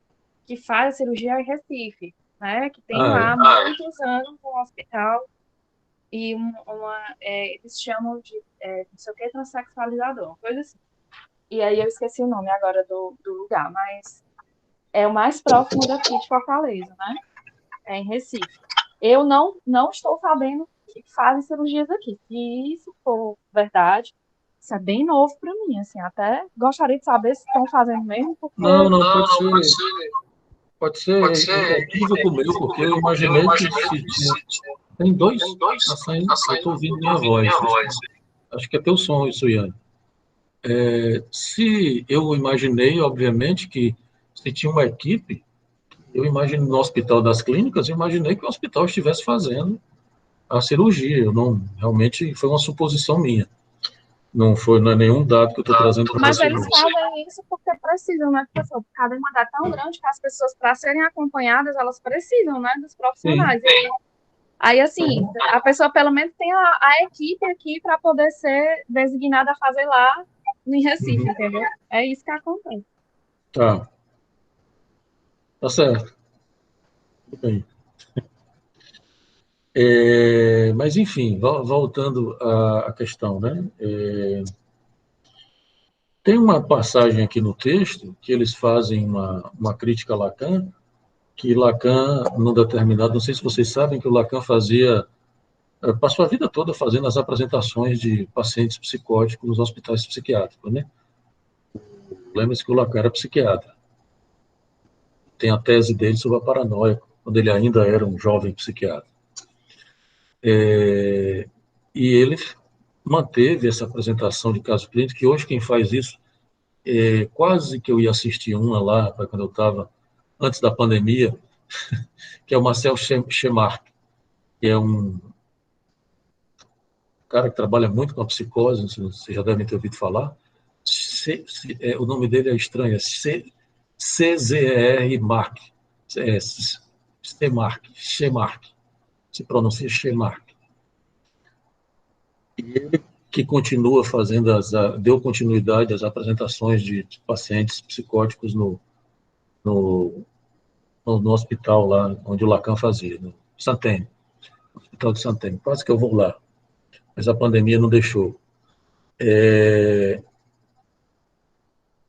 que faz a cirurgia é Recife, né? Que tem lá há muitos anos um hospital e eles chamam de não sei o que, transexualizador, uma coisa assim. E aí eu esqueci o nome agora do lugar, mas é o mais próximo daqui de Fortaleza, né? É em Recife. eu não estou sabendo que fazem cirurgias aqui. Se isso for verdade, isso é bem novo para mim, assim, até gostaria de saber se estão fazendo mesmo, porque... Não, pode ser equívoco meu, porque eu imaginei que se tinha... Tem dois, tá saindo, eu estou ouvindo minha voz. Acho que é teu som isso, Ian. Se eu imaginei, obviamente, que se tinha uma equipe, eu imagino no Hospital das Clínicas, eu imaginei que o hospital estivesse fazendo a cirurgia. Eu não, realmente foi uma suposição minha. Não é nenhum dado que eu estou trazendo para Mas você. eles fazem isso porque precisam, né, professor? Cada demanda é tão grande que as pessoas, para serem acompanhadas, elas precisam, né, dos profissionais. Aí, assim, a pessoa pelo menos tem a equipe aqui para poder ser designada a fazer lá em Recife, entendeu? É isso que acontece. Tá certo. Tudo bem. Mas, enfim, voltando à questão, né? Tem uma passagem aqui no texto que eles fazem uma crítica a Lacan, que Lacan, num determinado, não sei se vocês sabem que o Lacan passou a vida toda fazendo as apresentações de pacientes psicóticos nos hospitais psiquiátricos, né? Lembra-se que o Lacan era psiquiatra. Tem a tese dele sobre a paranoia, quando ele ainda era um jovem psiquiatra. E ele manteve essa apresentação de caso clínico, que hoje quem faz isso, quase que eu ia assistir uma lá, quando eu estava, antes da pandemia, que é o Marcel Chemark, que é um cara que trabalha muito com a psicose, vocês já devem ter ouvido falar. O nome dele é estranho, é CZR Mark, Chemark, se pronuncia Chemark. E ele que continua fazendo, deu continuidade às apresentações de pacientes psicóticos no hospital lá, onde o Lacan fazia, no Saint-Étienne, Hospital de Saint-Étienne. Quase que eu vou lá, mas a pandemia não deixou.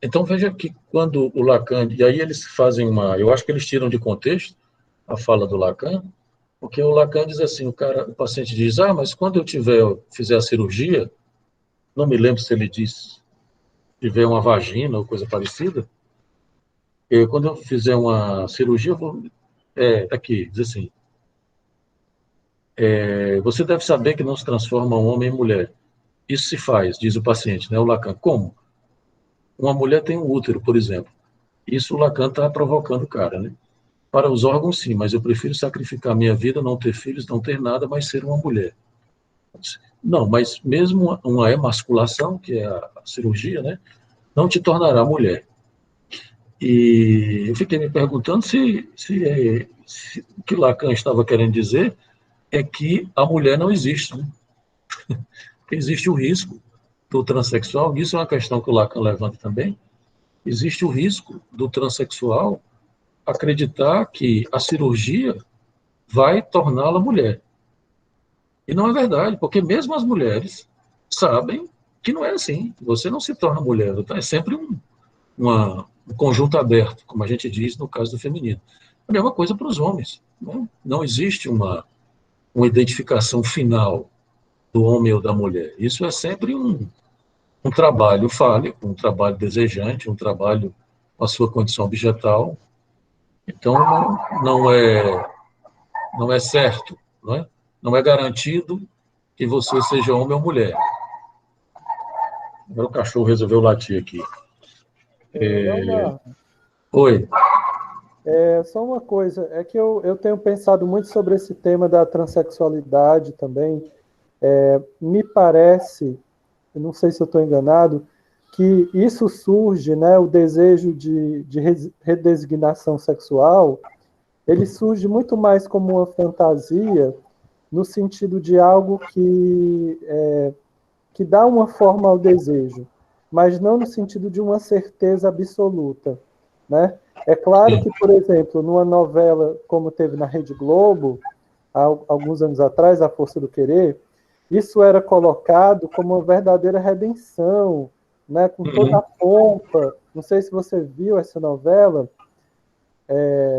Então, veja que quando o Lacan... E aí eles fazem eu acho que eles tiram de contexto a fala do Lacan, porque o Lacan diz assim, o paciente diz, mas quando eu fizer a cirurgia, não me lembro se ele diz, tiver uma vagina ou coisa parecida, quando eu fizer uma cirurgia, eu vou... aqui, diz assim, você deve saber que não se transforma um homem em mulher. Isso se faz, diz o paciente, né, o Lacan. Como? Uma mulher tem um útero, por exemplo. Isso o Lacan está provocando o cara, né? Para os órgãos, sim, mas eu prefiro sacrificar minha vida, não ter filhos, não ter nada, mas ser uma mulher. Não, mas mesmo uma emasculação, que é a cirurgia, né, não te tornará mulher. E eu fiquei me perguntando se o que Lacan estava querendo dizer é que a mulher não existe, né? Porque existe o risco do transexual, isso é uma questão que o Lacan levanta também, existe o risco do transexual acreditar que a cirurgia vai torná-la mulher. E não é verdade, porque mesmo as mulheres sabem que não é assim. Você não se torna mulher, é sempre um conjunto aberto, como a gente diz no caso do feminino. A mesma coisa para os homens. Não existe uma identificação final do homem ou da mulher. Isso é sempre um trabalho fálico, um trabalho desejante, um trabalho com a sua condição objetal. Então, não é certo, não é garantido que você seja homem ou mulher. Agora o cachorro resolveu latir aqui. Oi. Só uma coisa, é que eu tenho pensado muito sobre esse tema da transexualidade também. Me parece, eu não sei se eu estou enganado, que isso surge, né, o desejo de redesignação sexual, ele surge muito mais como uma fantasia, no sentido de algo que dá uma forma ao desejo, mas não no sentido de uma certeza absoluta, né? É claro que, por exemplo, numa novela como teve na Rede Globo, há alguns anos atrás, A Força do Querer, isso era colocado como uma verdadeira redenção, né? Com toda a pompa. Não sei se você viu essa novela.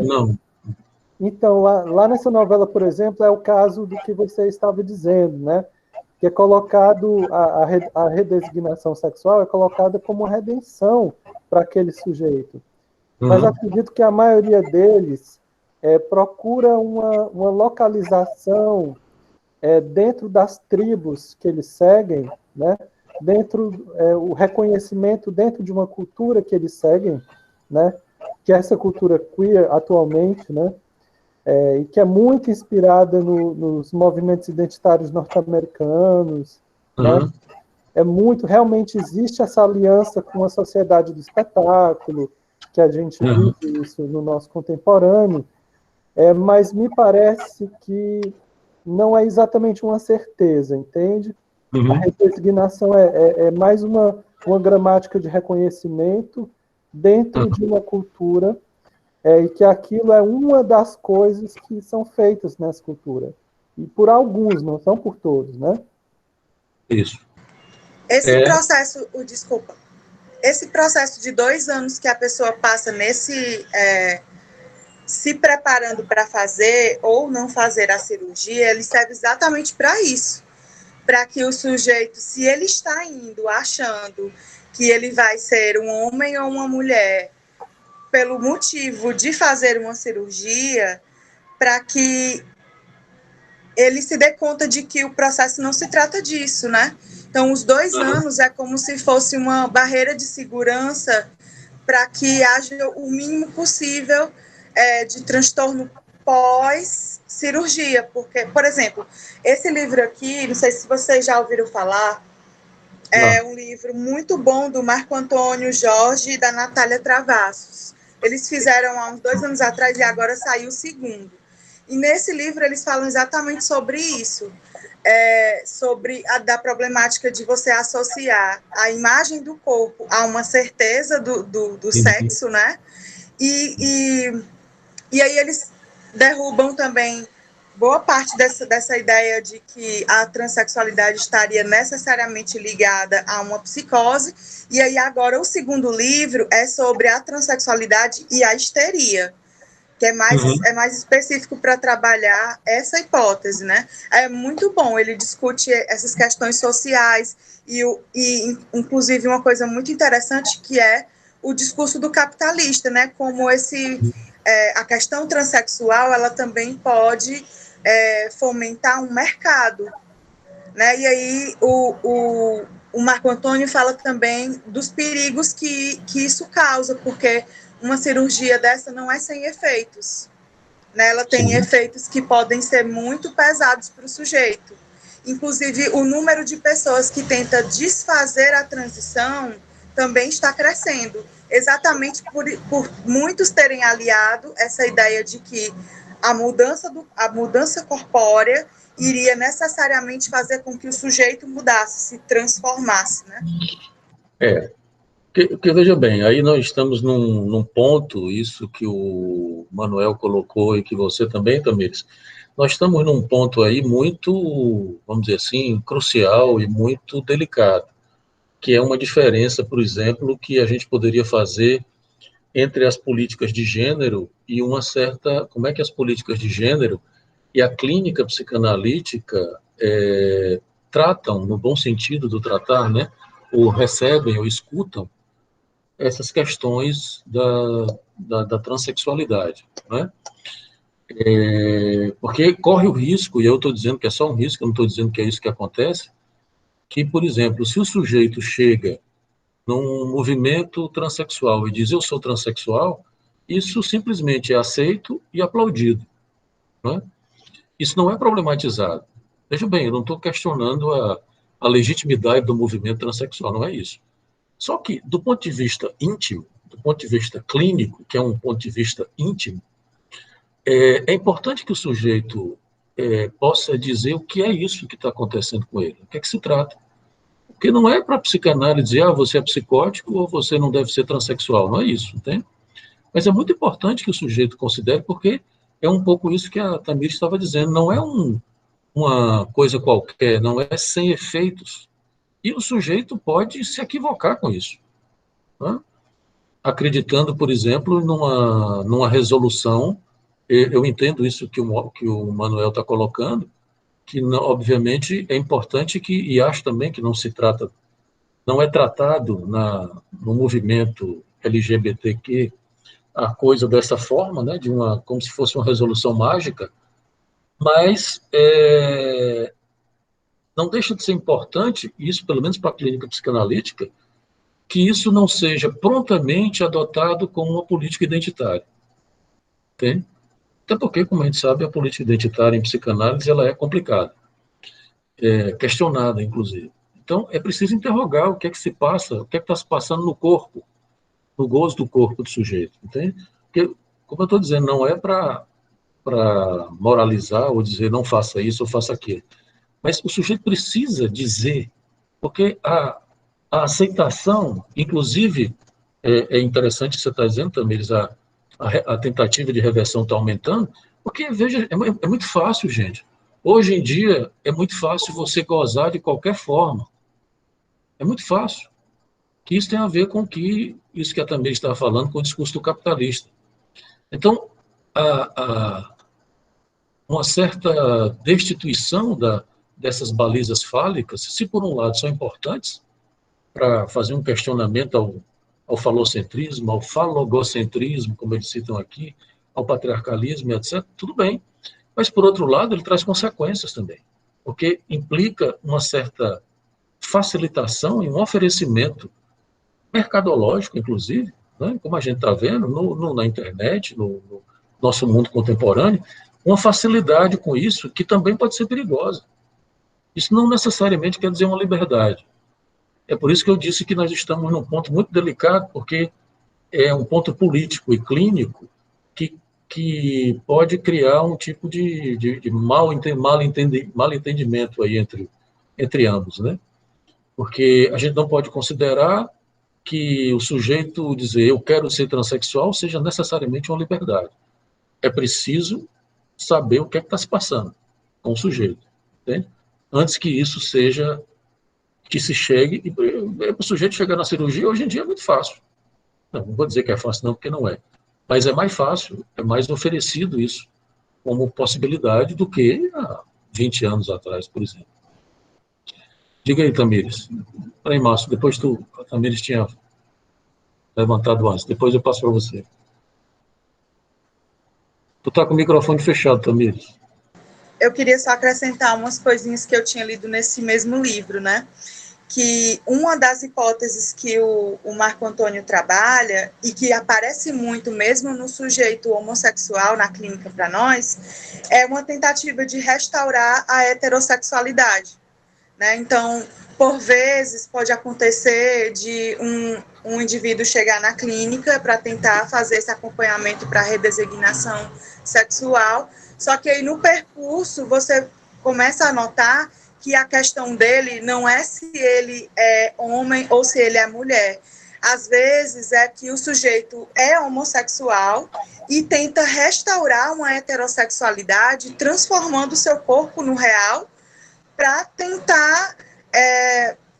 Não. Então, lá nessa novela, por exemplo, é o caso do que você estava dizendo, né? Que é colocado, a redesignação sexual é colocada como uma redenção para aquele sujeito. Mas acredito que a maioria deles procura uma localização dentro das tribos que eles seguem, né? O reconhecimento dentro de uma cultura que eles seguem, né? Que é essa cultura queer atualmente, né? E que é muito inspirada nos movimentos identitários norte-americanos, né? Realmente existe essa aliança com a sociedade do espetáculo, que a gente vive isso no nosso contemporâneo, mas me parece que não é exatamente uma certeza, entende? A redesignação é mais uma gramática de reconhecimento dentro de uma cultura, e que aquilo é uma das coisas que são feitas nessa cultura. E por alguns, não são por todos, né? Isso. Esse processo de 2 anos que a pessoa passa se preparando para fazer ou não fazer a cirurgia, ele serve exatamente para isso. Para que o sujeito, se ele está indo achando que ele vai ser um homem ou uma mulher pelo motivo de fazer uma cirurgia, para que ele se dê conta de que o processo não se trata disso, né? Então, os 2 anos é como se fosse uma barreira de segurança para que haja o mínimo possível de transtorno pós-cirurgia. Porque, por exemplo, esse livro aqui, não sei se vocês já ouviram falar, é um livro muito bom do Marco Antônio Jorge e da Natália Travassos. Eles fizeram há uns 2 anos atrás e agora saiu o segundo. E nesse livro eles falam exatamente sobre isso, sobre da problemática de você associar a imagem do corpo a uma certeza do sexo, né? E aí eles derrubam também boa parte dessa ideia de que a transexualidade estaria necessariamente ligada a uma psicose. E aí agora o segundo livro é sobre a transexualidade e a histeria, que é mais específico para trabalhar essa hipótese, né? É muito bom, ele discute essas questões sociais e inclusive, uma coisa muito interessante que é o discurso do capitalista, né? Como a questão transexual, ela também pode fomentar um mercado, né? E aí o Marco Antônio fala também dos perigos que isso causa, porque uma cirurgia dessa não é sem efeitos, né? Ela tem efeitos que podem ser muito pesados para o sujeito. Inclusive, o número de pessoas que tenta desfazer a transição também está crescendo, exatamente por muitos terem aliado essa ideia de que a mudança corpórea iria necessariamente fazer com que o sujeito mudasse, se transformasse, né? Porque veja bem, aí nós estamos num ponto, isso que o Manuel colocou e que você também, Tamires, nós estamos num ponto aí muito, vamos dizer assim, crucial e muito delicado, que é uma diferença, por exemplo, que a gente poderia fazer entre as políticas de gênero e uma certa, como é que as políticas de gênero e a clínica psicanalítica tratam, no bom sentido do tratar, né, ou recebem ou escutam essas questões da transexualidade, né? Porque corre o risco, e eu estou dizendo que é só um risco, eu não estou dizendo que é isso que acontece, que, por exemplo, se o sujeito chega num movimento transexual e diz eu sou transexual, isso simplesmente é aceito e aplaudido, né? Isso não é problematizado. Veja bem, eu não estou questionando a legitimidade do movimento transexual, não é isso. Só que, do ponto de vista íntimo, do ponto de vista clínico, que é um ponto de vista íntimo, é importante que o sujeito possa dizer o que é isso que está acontecendo com ele, o que é que se trata. Porque não é para a psicanálise dizer, você é psicótico ou você não deve ser transexual, não é isso, entende? Mas é muito importante que o sujeito considere, porque é um pouco isso que a Tamir estava dizendo, não é uma coisa qualquer, não é sem efeitos. E o sujeito pode se equivocar com isso, né? Acreditando, por exemplo, numa resolução eu entendo isso que o Manuel está colocando, que não, obviamente é importante e acho também que não é tratado no movimento LGBTQ a coisa dessa forma, né, como se fosse uma resolução mágica, mas não deixa de ser importante, isso pelo menos para a clínica psicanalítica, que isso não seja prontamente adotado como uma política identitária. Entende? Até porque, como a gente sabe, a política identitária em psicanálise ela é complicada, questionada, inclusive. Então, é preciso interrogar o que é que se passa, o que é que está se passando no corpo, no gozo do corpo do sujeito. Entende? Porque, como eu estou dizendo, não é para moralizar ou dizer não faça isso ou faça aquilo. Mas o sujeito precisa dizer, porque a aceitação, inclusive, é interessante você estar dizendo, Tamires, a tentativa de reversão está aumentando, porque, veja, é muito fácil, gente. Hoje em dia, é muito fácil você gozar de qualquer forma. É muito fácil. Que isso tem a ver com isso que a Tamires estava falando, com o discurso do capitalista. Então, uma certa destituição dessas balizas fálicas, se por um lado são importantes para fazer um questionamento ao falocentrismo, ao falogocentrismo, como eles citam aqui, ao patriarcalismo, etc., tudo bem. Mas, por outro lado, ele traz consequências também, porque implica uma certa facilitação e um oferecimento mercadológico, inclusive, né, como a gente está vendo na internet, no nosso mundo contemporâneo, uma facilidade com isso que também pode ser perigosa. Isso não necessariamente quer dizer uma liberdade. É por isso que eu disse que nós estamos num ponto muito delicado, porque é um ponto político e clínico que pode criar um tipo de mal entendimento aí entre ambos, né? Porque a gente não pode considerar que o sujeito dizer eu quero ser transexual seja necessariamente uma liberdade. É preciso saber o que é que está se passando com o sujeito, entende? Antes que isso seja, que se chegue, e para o sujeito chegar na cirurgia, hoje em dia é muito fácil. Não vou dizer que é fácil não, porque não é. Mas é mais fácil, é mais oferecido isso como possibilidade do que há 20 anos atrás, por exemplo. Diga aí, Tamires. Peraí, Márcio, depois a Tamires tinha levantado antes, depois eu passo para você. Tu está com o microfone fechado, Tamires. Eu queria só acrescentar umas coisinhas que eu tinha lido nesse mesmo livro, né? Que uma das hipóteses que o Marco Antônio trabalha e que aparece muito mesmo no sujeito homossexual na clínica para nós é uma tentativa de restaurar a heterossexualidade, né? Então, por vezes, pode acontecer de um indivíduo chegar na clínica para tentar fazer esse acompanhamento para redesignação sexual, só que aí no percurso você começa a notar que a questão dele não é se ele é homem ou se ele é mulher. Às vezes é que o sujeito é homossexual e tenta restaurar uma heterossexualidade, transformando o seu corpo no real, para tentar,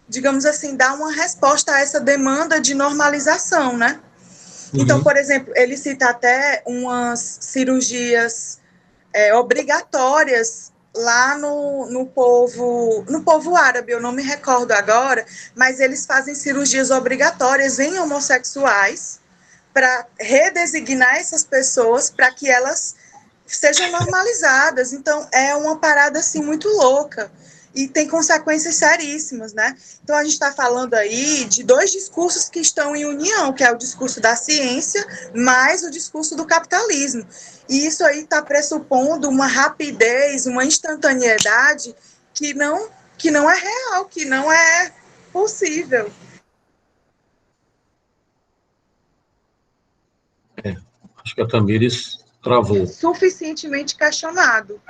digamos assim, dar uma resposta a essa demanda de normalização, né? Uhum. Então, por exemplo, ele cita até umas cirurgias obrigatórias lá no povo árabe, eu não me recordo agora, mas eles fazem cirurgias obrigatórias em homossexuais para redesignar essas pessoas para que elas sejam normalizadas. Então, é uma parada assim muito louca e tem consequências seríssimas, né? Então, a gente está falando aí de dois discursos que estão em união, que é o discurso da ciência mais o discurso do capitalismo. E isso aí está pressupondo uma rapidez, uma instantaneidade que não é real, que não é possível. Acho que a Tamires travou. Suficientemente questionado.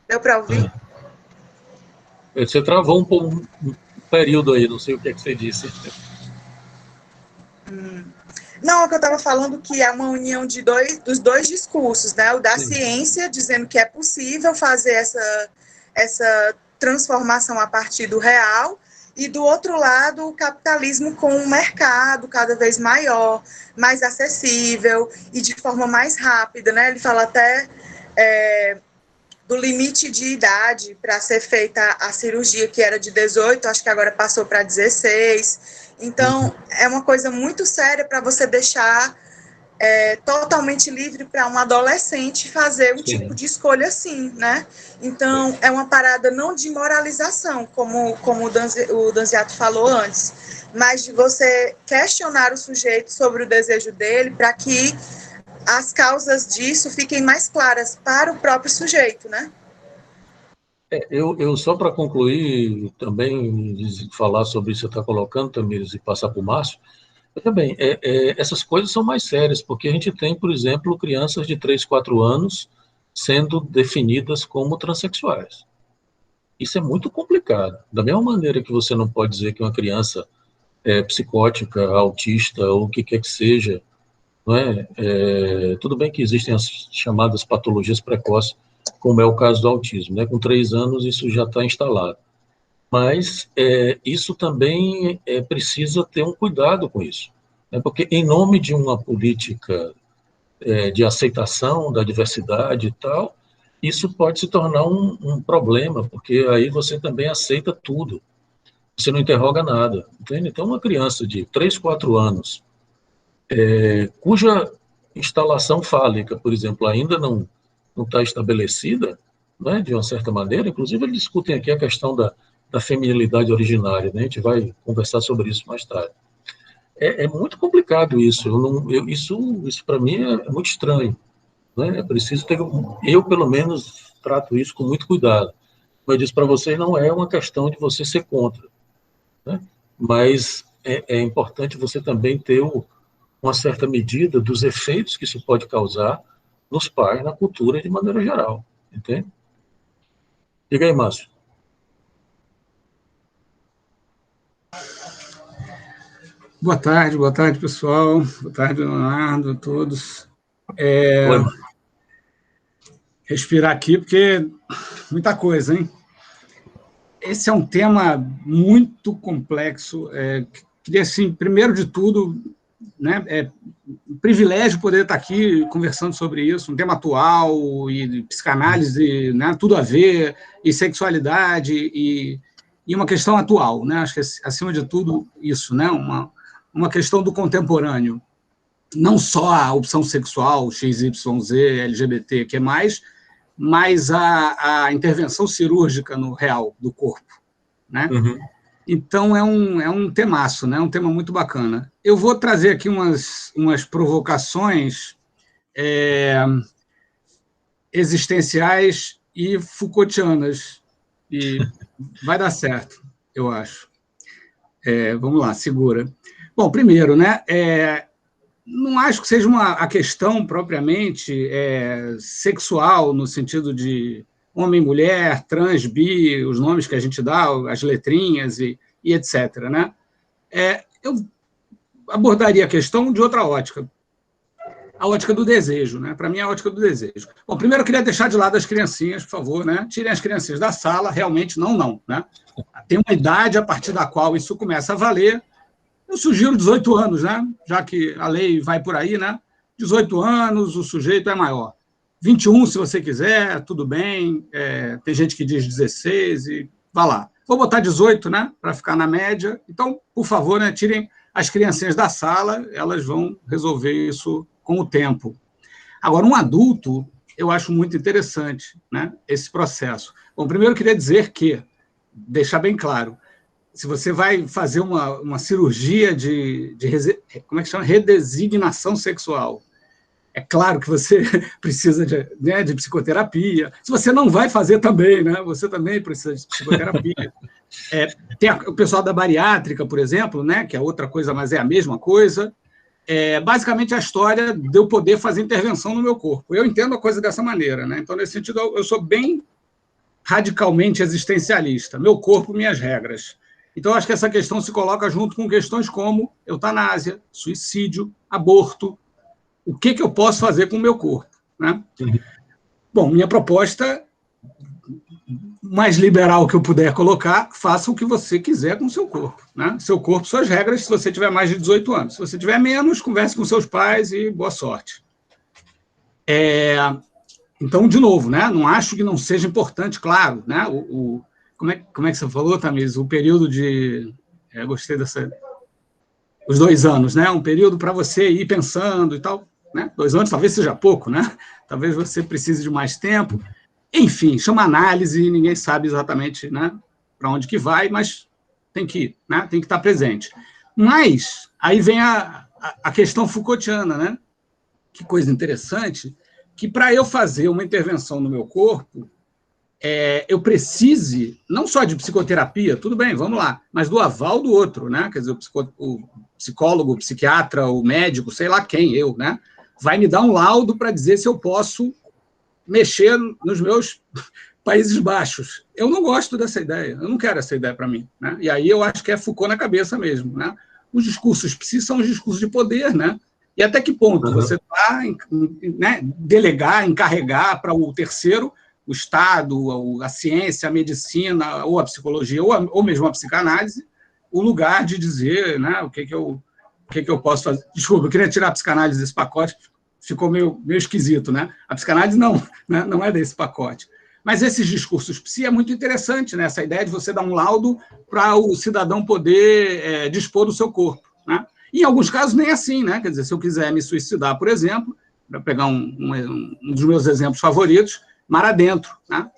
Deu para ouvir? Você travou um período aí, não sei o que é que você disse. Não, é que eu estava falando que é uma união dos dois discursos, né? O da ciência, dizendo que é possível fazer essa transformação a partir do real, e do outro lado, o capitalismo com um mercado cada vez maior, mais acessível e de forma mais rápida, né? Ele fala até do limite de idade para ser feita a cirurgia, que era de 18, acho que agora passou para 16. Então, é uma coisa muito séria para você deixar totalmente livre para um adolescente fazer um tipo de escolha assim, né? Então, é uma parada não de moralização, como o Danziato falou antes, mas de você questionar o sujeito sobre o desejo dele para que as causas disso fiquem mais claras para o próprio sujeito, né? Eu só para concluir também, falar sobre isso que você está colocando, Tamires, e passar para o Márcio. Veja bem, essas coisas são mais sérias, porque a gente tem, por exemplo, crianças de 3, 4 anos sendo definidas como transexuais. Isso é muito complicado. Da mesma maneira que você não pode dizer que uma criança é psicótica, autista, ou o que quer que seja, não é? Tudo bem que existem as chamadas patologias precoces, como é o caso do autismo, né? Com 3 anos isso já está instalado. Mas isso também precisa ter um cuidado com isso, né? Porque em nome de uma política de aceitação da diversidade e tal, isso pode se tornar um problema, porque aí você também aceita tudo, você não interroga nada, entende? Então, uma criança de 3, 4 anos, cuja instalação fálica, por exemplo, ainda não está estabelecida, né, de uma certa maneira, inclusive eles discutem aqui a questão da feminilidade originária, né? A gente vai conversar sobre isso mais tarde. É muito complicado isso, isso para mim é muito estranho, né? É preciso ter, eu pelo menos trato isso com muito cuidado. Como eu disse para vocês, não é uma questão de você ser contra, né? Mas é importante você também ter uma certa medida dos efeitos que isso pode causar nos pais, na cultura de maneira geral, entende? Diga aí, Márcio. Boa tarde, pessoal. Boa tarde, Leonardo, a todos. Oi, respirar aqui, porque muita coisa, hein? Esse é um tema muito complexo. Queria, assim, primeiro de tudo, né, um privilégio poder estar aqui conversando sobre isso, um tema atual, e psicanálise, né, tudo a ver, e sexualidade, e uma questão atual, né? Acho que, acima de tudo, isso, né? Uma questão do contemporâneo. Não só a opção sexual, XYZ, LGBT, que é mais, mas a intervenção cirúrgica no real do corpo, né? Uhum. Então, é um temaço, né? Um tema muito bacana. Eu vou trazer aqui umas provocações existenciais e Foucaultianas, e vai dar certo, eu acho. Vamos lá, segura. Bom, primeiro, né? Não acho que seja a questão propriamente sexual, no sentido de homem, mulher, trans, bi, os nomes que a gente dá, as letrinhas e etc., né? Eu abordaria a questão de outra ótica, a ótica do desejo, né? Para mim, a ótica do desejo. Bom, primeiro eu queria deixar de lado as criancinhas, por favor, né? Tirem as criancinhas da sala, realmente não, né? Tem uma idade a partir da qual isso começa a valer. Eu sugiro 18 anos, né? Já que a lei vai por aí, né? 18 anos, o sujeito é maior. 21, se você quiser, tudo bem. Tem gente que diz 16 e vá lá. Vou botar 18, né? Para ficar na média. Então, por favor, né? Tirem as criancinhas da sala, elas vão resolver isso com o tempo. Agora, um adulto, eu acho muito interessante, né? Esse processo. Bom, primeiro eu queria dizer que, deixar bem claro, se você vai fazer uma cirurgia de como é que chama? Redesignação sexual, é claro que você precisa de psicoterapia. Se você não vai fazer também, né? Você também precisa de psicoterapia. Tem o pessoal da bariátrica, por exemplo, né? Que é outra coisa, mas é a mesma coisa. Basicamente, a história de eu poder fazer intervenção no meu corpo. Eu entendo a coisa dessa maneira, né? Então, nesse sentido, eu sou bem radicalmente existencialista. Meu corpo, minhas regras. Então, eu acho que essa questão se coloca junto com questões como eutanásia, suicídio, aborto. O que eu posso fazer com o meu corpo, né? Bom, minha proposta mais liberal que eu puder colocar, faça o que você quiser com o seu corpo, né? Seu corpo, suas regras, se você tiver mais de 18 anos. Se você tiver menos, converse com seus pais e boa sorte. Então, de novo, né? Não acho que não seja importante, claro, né? Como é que você falou, Tamires? O período de... gostei dessa... Os 2 anos, né? Um período para você ir pensando e tal, né? 2 anos talvez seja pouco, né? Talvez você precise de mais tempo. Enfim, chama análise, ninguém sabe exatamente, né, para onde que vai, mas tem que ir, né, tem que estar presente. Mas aí vem a questão Foucaultiana, né? Que coisa interessante, que para eu fazer uma intervenção no meu corpo, eu precise não só de psicoterapia, tudo bem, vamos lá, mas do aval do outro, né? Quer dizer, o psicólogo, o psiquiatra, o médico, sei lá quem, eu, né? Vai me dar um laudo para dizer se eu posso mexer nos meus Países Baixos. Eu não gosto dessa ideia, eu não quero essa ideia para mim, né? E aí eu acho que é Foucault na cabeça mesmo, né? Os discursos psi são os discursos de poder, né? E até que ponto você está, né, delegar, encarregar para o terceiro, o Estado, a ciência, a medicina, ou a psicologia, ou mesmo a psicanálise, o lugar de dizer, né, o que eu posso fazer. Desculpa, eu queria tirar a psicanálise desse pacote, ficou meio esquisito, né? A psicanálise não, né? Não é desse pacote. Mas esses discursos psi é muito interessante, né? Essa ideia de você dar um laudo para o cidadão poder dispor do seu corpo, né? E, em alguns casos, nem assim, né? Quer dizer, se eu quiser me suicidar, por exemplo, para pegar um dos meus exemplos favoritos, mar adentro, né?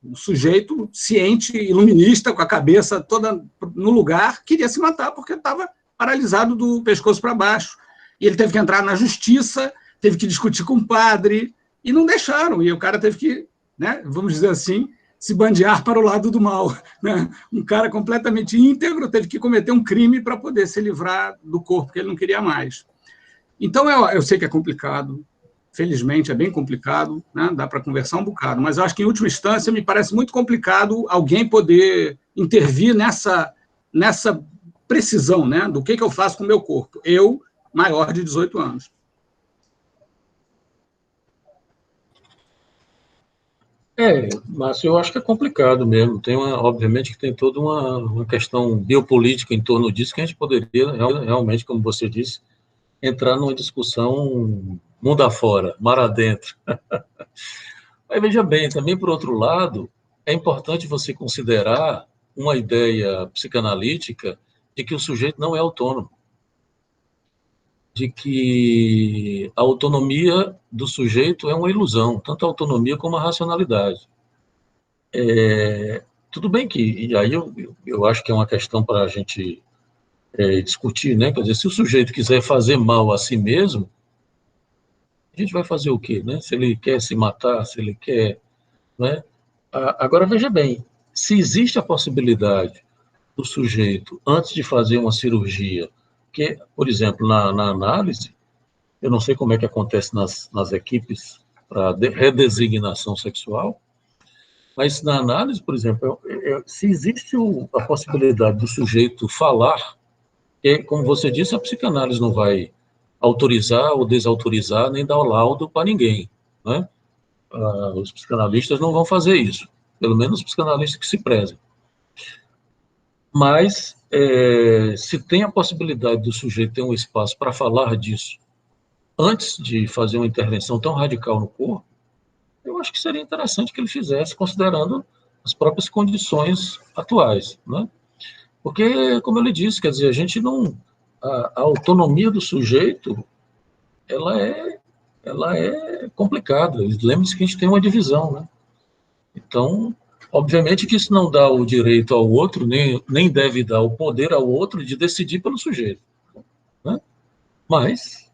Um sujeito ciente, iluminista, com a cabeça toda no lugar, queria se matar porque estava paralisado do pescoço para baixo. E ele teve que entrar na justiça, teve que discutir com o padre, e não deixaram, e o cara teve que, né, vamos dizer assim, se bandear para o lado do mal, né? Um cara completamente íntegro teve que cometer um crime para poder se livrar do corpo que ele não queria mais. Então, eu sei que é complicado, felizmente é bem complicado, né? Dá para conversar um bocado, mas eu acho que, em última instância, me parece muito complicado alguém poder intervir nessa precisão, né, do que eu faço com o meu corpo, eu, maior de 18 anos. Márcio, eu acho que é complicado mesmo. Obviamente que tem toda uma questão biopolítica em torno disso, que a gente poderia realmente, como você disse, entrar numa discussão mundo afora, mar adentro. Mas veja bem, também por outro lado, é importante você considerar uma ideia psicanalítica de que o sujeito não é autônomo, de que a autonomia do sujeito é uma ilusão, tanto a autonomia como a racionalidade. Tudo bem que, e aí eu acho que é uma questão para a gente discutir, né? Quer dizer, se o sujeito quiser fazer mal a si mesmo, a gente vai fazer o quê, né? Se ele quer se matar, se ele quer, né? Agora, veja bem, se existe a possibilidade do sujeito, antes de fazer uma cirurgia, que, por exemplo, na análise, eu não sei como é que acontece nas equipes para redesignação sexual, mas na análise, por exemplo, se existe a possibilidade do sujeito falar, como você disse, a psicanálise não vai autorizar ou desautorizar, nem dar o laudo para ninguém, né? Os psicanalistas não vão fazer isso, pelo menos os psicanalistas que se prezem. Mas, se tem a possibilidade do sujeito ter um espaço para falar disso, antes de fazer uma intervenção tão radical no corpo, eu acho que seria interessante que ele fizesse, considerando as próprias condições atuais, né? Porque, como eu lhe disse, quer dizer, a gente não... A autonomia do sujeito, ela é complicada. Lembre-se que a gente tem uma divisão, né? Então, obviamente que isso não dá o direito ao outro, nem deve dar o poder ao outro de decidir pelo sujeito, né? Mas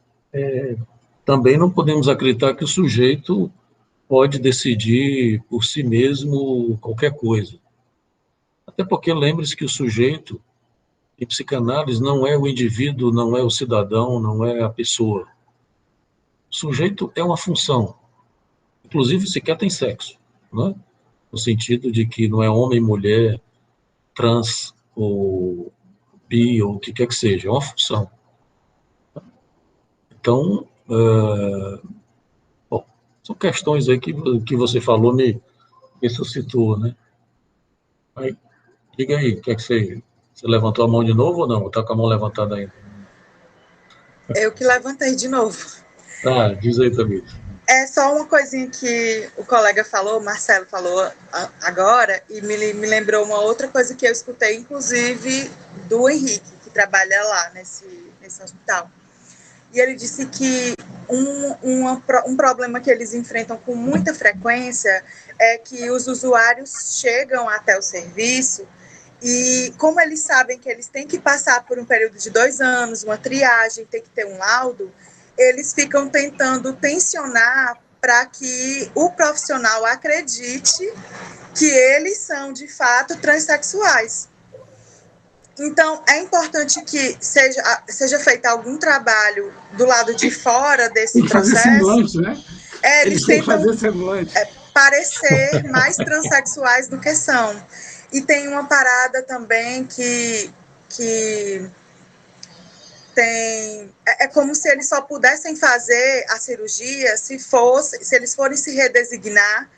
também não podemos acreditar que o sujeito pode decidir por si mesmo qualquer coisa. Até porque lembre-se que o sujeito, em psicanálise, não é o indivíduo, não é o cidadão, não é a pessoa. O sujeito é uma função. Inclusive, sequer tem sexo, né? No sentido de que não é homem, mulher, trans ou bi, ou o que quer que seja, é uma função. Então, bom, são questões aí que você falou, me suscitou, né? Aí, diga aí, o que é que você levantou a mão de novo ou não? Está com a mão levantada ainda? Eu que levantei de novo. Tá, diz aí, Tamir. É só uma coisinha que o colega falou, o Marcelo falou agora, e me lembrou uma outra coisa que eu escutei, inclusive, do Henrique, que trabalha lá nesse hospital. E ele disse que um problema que eles enfrentam com muita frequência é que os usuários chegam até o serviço e, como eles sabem que eles têm que passar por um período de 2 anos, uma triagem, tem que ter um laudo, eles ficam tentando tensionar para que o profissional acredite que eles são, de fato, transexuais. Então, é importante que seja feito algum trabalho do lado de fora desse processo. Fazer semblante, né? Eles tentam fazer semblante. Parecer mais transexuais do que são. E tem uma parada também que tem... É como se eles só pudessem fazer a cirurgia se eles forem se redesignar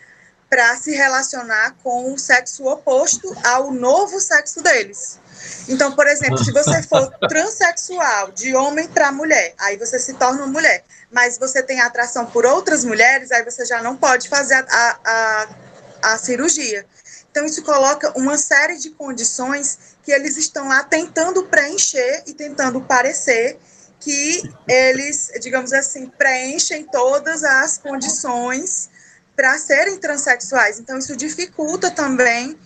para se relacionar com o sexo oposto ao novo sexo deles. Então, por exemplo, se você for transexual, de homem para mulher, aí você se torna uma mulher, mas você tem atração por outras mulheres, aí você já não pode fazer a cirurgia. Então, isso coloca uma série de condições que eles estão lá tentando preencher e tentando parecer que eles, digamos assim, preenchem todas as condições para serem transexuais. Então, isso dificulta também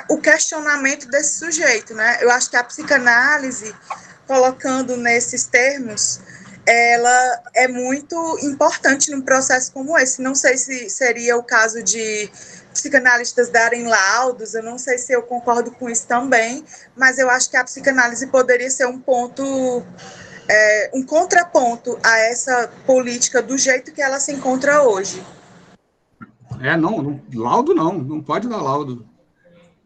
o questionamento desse sujeito, né? Eu acho que a psicanálise, colocando nesses termos, ela é muito importante num processo como esse. Não sei se seria o caso de psicanalistas darem laudos, eu não sei se eu concordo com isso também, mas eu acho que a psicanálise poderia ser um ponto, um contraponto a essa política do jeito que ela se encontra hoje. Laudo não pode dar laudo.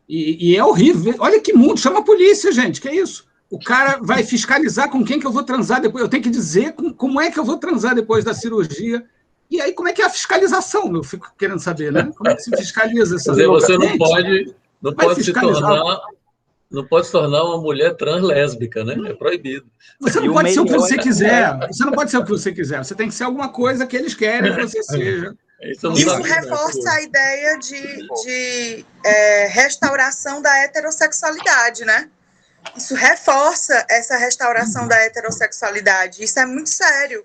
E é horrível. Olha que mundo, chama a polícia, gente, que é isso? O cara vai fiscalizar com quem que eu vou transar depois, eu tenho que dizer como é que eu vou transar depois da cirurgia. E aí, como é que é a fiscalização? Eu fico querendo saber, né? Como é que se fiscaliza essa coisa? Você não pode se tornar uma mulher trans lésbica, né? É proibido. Você não pode ser o que você quiser. Você não pode ser o que você quiser. Você tem que ser alguma coisa que eles querem que você seja. Isso reforça a ideia de restauração da heterossexualidade, né? Isso reforça essa restauração da heterossexualidade. Isso é muito sério.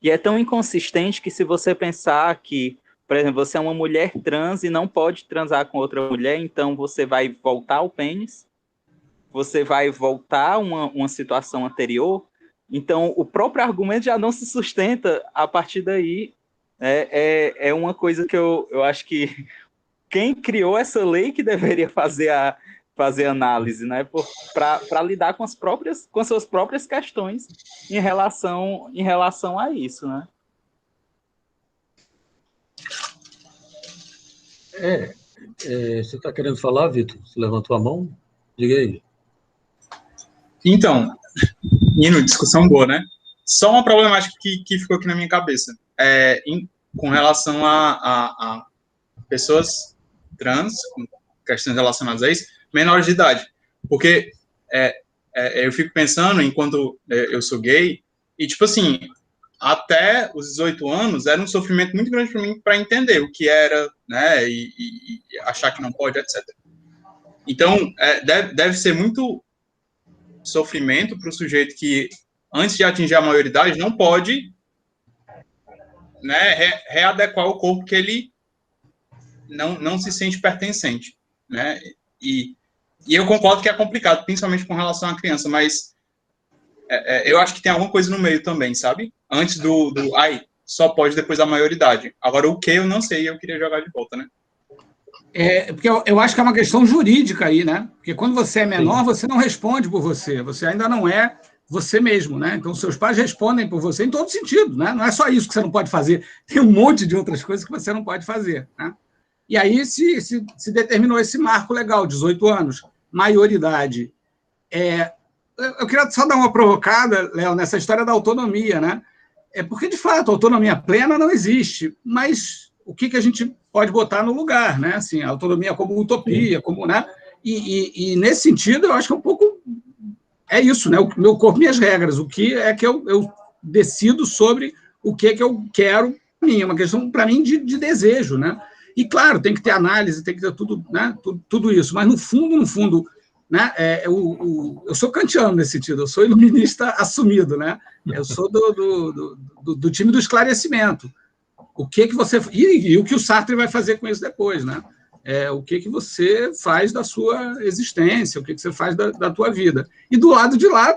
E é tão inconsistente que, se você pensar que, por exemplo, você é uma mulher trans e não pode transar com outra mulher, então você vai voltar ao pênis, você vai voltar a uma situação anterior, então o próprio argumento já não se sustenta a partir daí. É uma coisa que eu acho que quem criou essa lei que deveria fazer análise, né, para lidar com as suas próprias questões em relação a isso, né? Você está querendo falar, Vitor? Você levantou a mão? Diga aí. Então, Nino, discussão boa, né? Só uma problemática que ficou aqui na minha cabeça. Com relação a pessoas trans, com questões relacionadas a isso, menores de idade. Porque eu fico pensando, enquanto eu sou gay, e, tipo assim, até os 18 anos era um sofrimento muito grande para mim para entender o que era, né, e achar que não pode, etc. Então, deve ser muito sofrimento para o sujeito que, antes de atingir a maioridade, não pode, né, readequar o corpo que ele não se sente pertencente, né? E eu concordo que é complicado, principalmente com relação à criança, mas eu acho que tem alguma coisa no meio também, sabe? Antes só pode depois da maioridade. Agora, o que eu não sei, eu queria jogar de volta, né? Porque eu acho que é uma questão jurídica aí, né? Porque quando você é menor, você não responde por você, você ainda não é você mesmo, né? Então, seus pais respondem por você em todo sentido, né? Não é só isso que você não pode fazer, tem um monte de outras coisas que você não pode fazer, né? E aí se determinou esse marco legal, 18 anos, maioridade. Eu queria só dar uma provocada, Léo, nessa história da autonomia, né? Porque, de fato, a autonomia plena não existe, mas o que a gente pode botar no lugar, né? Assim, a autonomia como utopia, como, né? E nesse sentido, eu acho que é um pouco isso, né? O meu corpo, minhas regras. O que é que eu decido sobre o que é que eu quero para mim. É uma questão, para mim, de desejo, né? E, claro, tem que ter análise, tem que ter tudo, né? Tudo isso. Mas, no fundo, né? Eu sou kantiano nesse sentido. Eu sou iluminista assumido, né? Eu sou do time do esclarecimento. O que você... E o que o Sartre vai fazer com isso depois, né? O que você faz da sua existência, o que você faz da tua vida. E do lado de lá,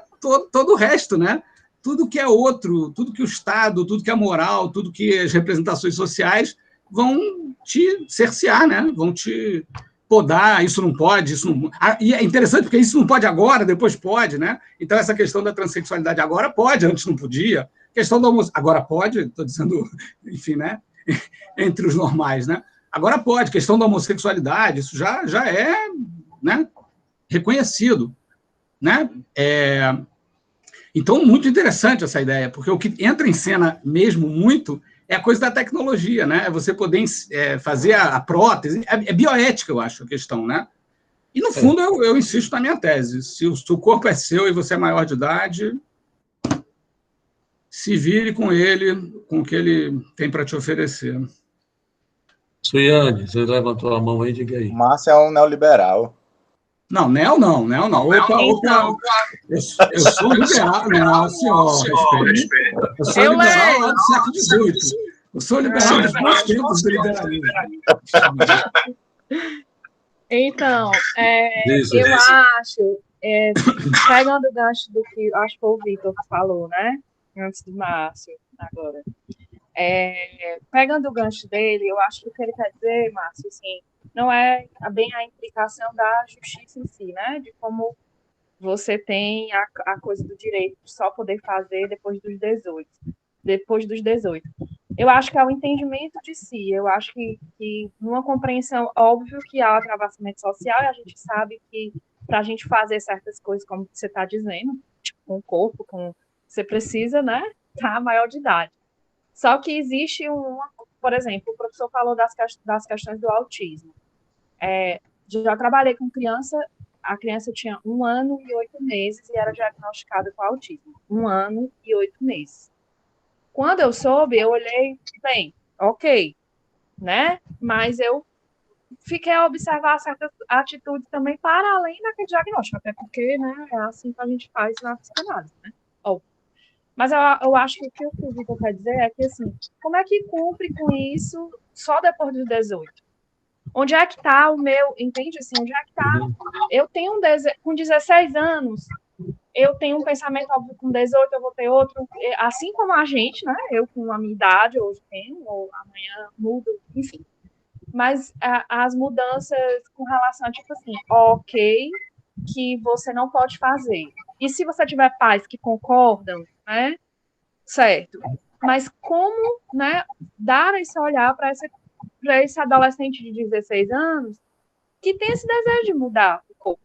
todo o resto, né? Tudo que é outro, tudo que o Estado, tudo que é moral, tudo que as representações sociais vão te cercear, né? Vão te podar, isso não pode, isso não... E é interessante porque isso não pode agora, depois pode, né? Então, essa questão da transexualidade agora pode, antes não podia. A questão da agora pode, estou dizendo, enfim, né? Entre os normais, né? Agora pode, questão da homossexualidade, isso já é, né, reconhecido, né? Então, muito interessante essa ideia, porque o que entra em cena mesmo muito é a coisa da tecnologia, né? É você poder fazer a prótese, é bioética, eu acho, a questão, né? E, no fundo, eu insisto na minha tese, se o corpo é seu e você é maior de idade, se vire com ele, com o que ele tem para te oferecer. Suiane, você levantou a mão aí, diga aí. Márcio é um neoliberal. Não, não. Opa. Eu sou liberal. Não, senhor, respeito. Eu sou liberal lá do século XVIII. Eu sou liberal dos bons tempos do liberalismo. Então, eu acho, pegando o gancho do que acho que o Vitor falou, né? Antes do Márcio, agora. Pegando o gancho dele, eu acho que o que ele quer dizer, Márcio, assim, não é bem a implicação da justiça em si, né? De como você tem a coisa do direito de só poder fazer depois dos 18. Eu acho que é o entendimento de si. Eu acho que numa compreensão, óbvio que há atravessamento social, e a gente sabe que para a gente fazer certas coisas, como você está dizendo, tipo, com o corpo, você precisa, né? Tá maior de idade. Só que existe por exemplo, o professor falou das questões do autismo. Já trabalhei com criança, a criança tinha 1 ano e 8 meses e era diagnosticada com autismo. 1 ano e 8 meses. Quando eu soube, eu olhei, bem, ok, né? Mas eu fiquei a observar certas atitudes também para além daquele diagnóstico, até porque, né, é assim que a gente faz na psicanálise, né? Mas eu acho que o que o Vitor quer dizer é que, assim, como é que cumpre com isso só depois dos 18? Onde é que está o meu... Entende? Assim, onde é que está... Eu tenho com 16 anos, eu tenho um pensamento, óbvio, com 18 eu vou ter outro, assim como a gente, né? Eu com a minha idade, hoje tenho, ou amanhã mudo, enfim. Mas as mudanças com relação a, tipo assim, ok, que você não pode fazer. E se você tiver pais que concordam, né? Certo. Mas como, né, dar esse olhar para esse adolescente de 16 anos que tem esse desejo de mudar o corpo?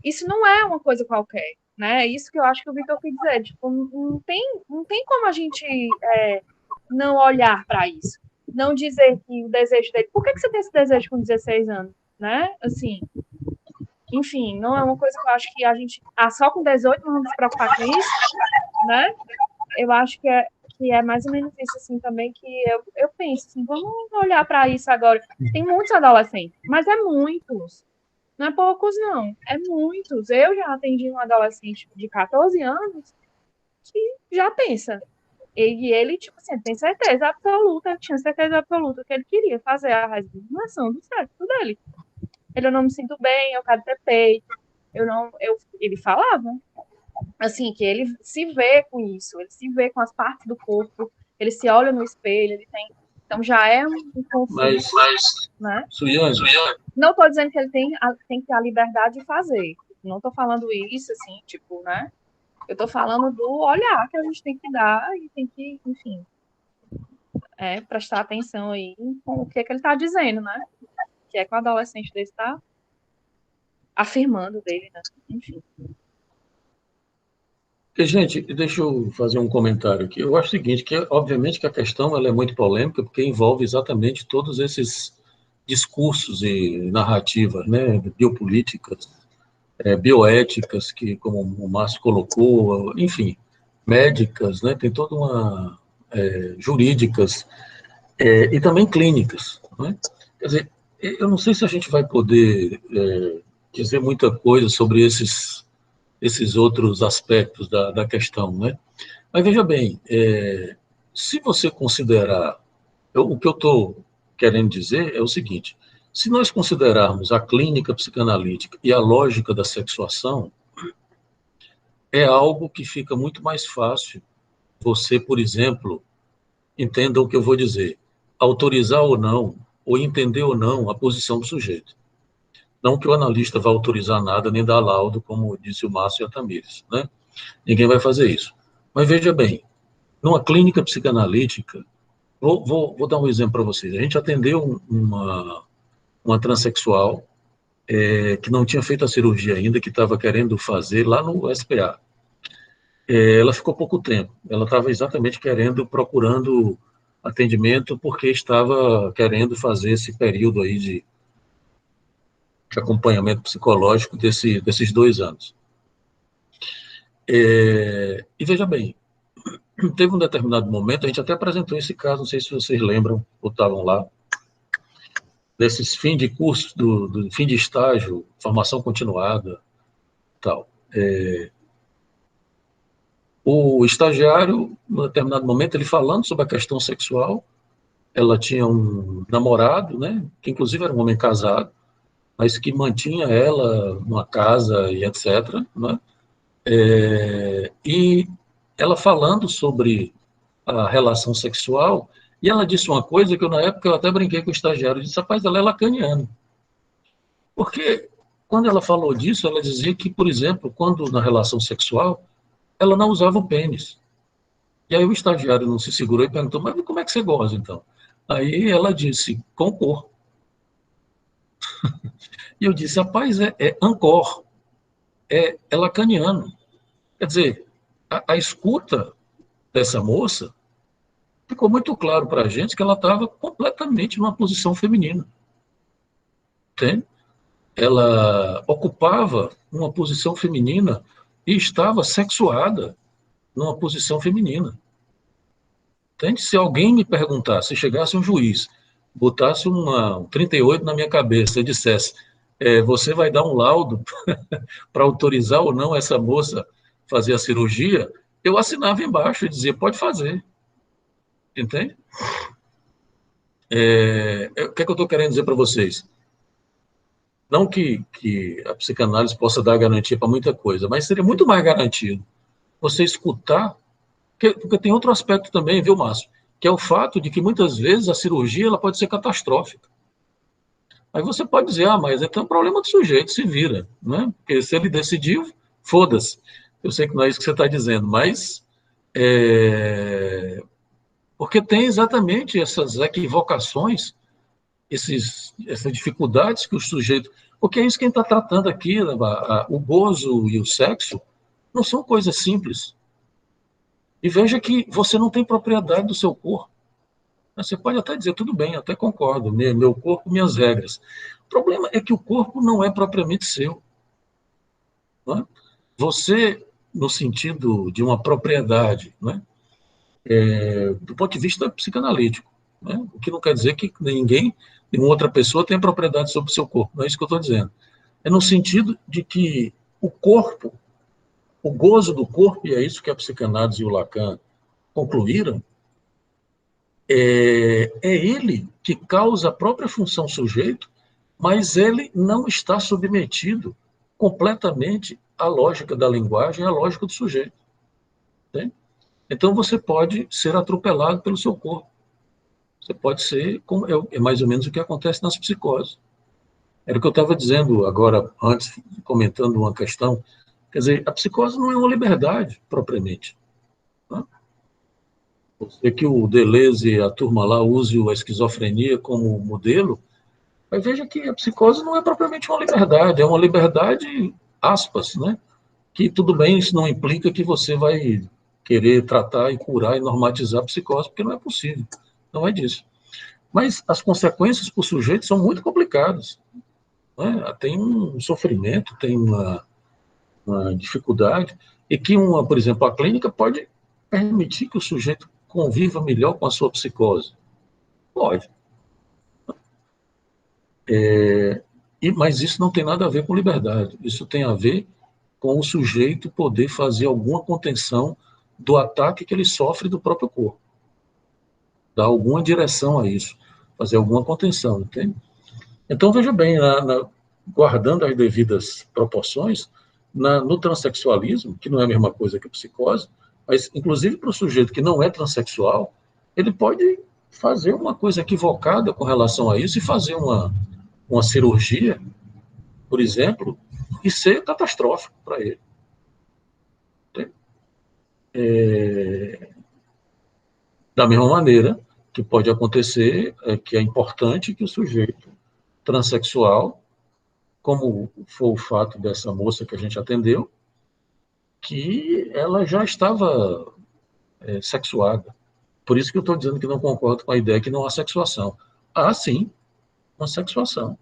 Isso não é uma coisa qualquer, né? É isso que eu acho que o Vitor quer dizer. Tipo, não tem como a gente não olhar para isso. Não dizer que o desejo dele... Por que você tem esse desejo com 16 anos? Né? Assim... Enfim, não é uma coisa que eu acho que a gente... só com 18 não vamos se preocupar com isso, né? Eu acho que é mais ou menos isso, assim, também, que eu penso, assim, vamos olhar para isso agora. Tem muitos adolescentes, mas é muitos. Não é poucos, não. É muitos. Eu já atendi um adolescente de 14 anos que já pensa. E ele, tipo assim, tem certeza absoluta, tinha certeza absoluta que ele queria fazer a resignação do sexo dele. Eu não me sinto bem, eu quero ter peito. Ele falava, assim, que ele se vê com isso, ele se vê com as partes do corpo, ele se olha no espelho, ele tem... Então já é um conflito, né? Suiane. Não estou dizendo que ele tem que ter a liberdade de fazer. Não estou falando isso, assim, tipo, né? Eu estou falando do olhar que a gente tem que dar e tem que, enfim, prestar atenção aí com o que ele está dizendo, né? Que é que o adolescente dele está afirmando dele, né? Enfim. Gente, deixa eu fazer um comentário aqui. Eu acho o seguinte, que obviamente que a questão ela é muito polêmica, porque envolve exatamente todos esses discursos e narrativas, né, biopolíticas, bioéticas, que, como o Márcio colocou, enfim, médicas, né, tem toda uma... jurídicas, e também clínicas, né? Quer dizer, eu não sei se a gente vai poder dizer muita coisa sobre esses outros aspectos da questão, né? Mas veja bem, se você considerar, o que eu estou querendo dizer é o seguinte: se nós considerarmos a clínica psicanalítica e a lógica da sexuação, é algo que fica muito mais fácil você, por exemplo, entenda o que eu vou dizer, autorizar ou entender ou não a posição do sujeito. Não que o analista vá autorizar nada, nem dar laudo, como disse o Márcio e a Tamires, né? Ninguém vai fazer isso. Mas veja bem, numa clínica psicanalítica, vou dar um exemplo para vocês. A gente atendeu uma transexual que não tinha feito a cirurgia ainda, que estava querendo fazer lá no SPA. Ela ficou pouco tempo. Ela estava exatamente procurando atendimento, porque estava querendo fazer esse período aí de acompanhamento psicológico desses 2 anos. E veja bem, teve um determinado momento, a gente até apresentou esse caso, não sei se vocês lembram, ou estavam lá, desses fim de curso, do fim de estágio, formação continuada, tal. O estagiário, em determinado momento, ele falando sobre a questão sexual, ela tinha um namorado, né, que inclusive era um homem casado, mas que mantinha ela numa casa e etc., né? E ela falando sobre a relação sexual, e ela disse uma coisa que na época eu até brinquei com o estagiário, eu disse, rapaz, ela é lacaniana. Porque quando ela falou disso, ela dizia que, por exemplo, quando na relação sexual, ela não usava o pênis. E aí o estagiário não se segurou e perguntou, mas como é que você goza, então? Aí ela disse, com cor. E eu disse, rapaz, é ancor, é lacaniano. Quer dizer, a escuta dessa moça ficou muito claro para a gente que ela estava completamente numa posição feminina. Entende? Ela ocupava uma posição feminina e estava sexuada numa posição feminina. Entende? Se alguém me perguntasse, se chegasse um juiz, botasse um 38 na minha cabeça e dissesse, você vai dar um laudo para autorizar ou não essa moça fazer a cirurgia, eu assinava embaixo e dizia, pode fazer. Entende? O que é que eu estou querendo dizer para vocês? Não que a psicanálise possa dar garantia para muita coisa, mas seria muito mais garantido você escutar, porque tem outro aspecto também, viu, Márcio? Que é o fato de que muitas vezes a cirurgia ela pode ser catastrófica. Aí você pode dizer, mas então é um problema do sujeito, se vira, né? Porque se ele decidiu, foda-se. Eu sei que não é isso que você está dizendo, mas porque tem exatamente essas equivocações, essas dificuldades que o sujeito... Porque é isso que a gente está tratando aqui, o gozo e o sexo não são coisas simples. E veja que você não tem propriedade do seu corpo. Você pode até dizer, tudo bem, até concordo, meu corpo, minhas regras. O problema é que o corpo não é propriamente seu. Não é? Você, no sentido de uma propriedade, não é? Do ponto de vista psicanalítico, né? O que não quer dizer que ninguém, nenhuma outra pessoa tenha propriedade sobre o seu corpo, não é isso que eu estou dizendo. É no sentido de que o corpo, o gozo do corpo, e é isso que a psicanálise e o Lacan concluíram, é ele que causa a própria função sujeito, mas ele não está submetido completamente à lógica da linguagem, à lógica do sujeito. Entende? Então você pode ser atropelado pelo seu corpo. Você pode ser, como é mais ou menos o que acontece nas psicoses. Era o que eu estava dizendo agora, antes, comentando uma questão. Quer dizer, a psicose não é uma liberdade, propriamente. Né? Você que o Deleuze e a turma lá use a esquizofrenia como modelo, mas veja que a psicose não é propriamente uma liberdade, é uma liberdade, aspas, né? que tudo bem, isso não implica que você vai querer tratar e curar e normatizar a psicose, porque não é possível, não é disso. Mas as consequências para o sujeito são muito complicadas, né? Tem um sofrimento, tem uma dificuldade, e que, por exemplo, a clínica pode permitir que o sujeito conviva melhor com a sua psicose. Pode. Mas isso não tem nada a ver com liberdade. Isso tem a ver com o sujeito poder fazer alguma contenção do ataque que ele sofre do próprio corpo. Dar alguma direção a isso. Fazer alguma contenção, entende? Então, veja bem, guardando as devidas proporções, no transexualismo, que não é a mesma coisa que a psicose, mas, inclusive, para o sujeito que não é transexual, ele pode fazer uma coisa equivocada com relação a isso e fazer uma cirurgia, por exemplo, e ser catastrófico para ele. Da mesma maneira que pode acontecer, que é importante que o sujeito transexual, como foi o fato dessa moça que a gente atendeu, que ela já estava sexuada. Por isso que eu estou dizendo que não concordo com a ideia que não há sexuação. Há, sim, uma sexuação,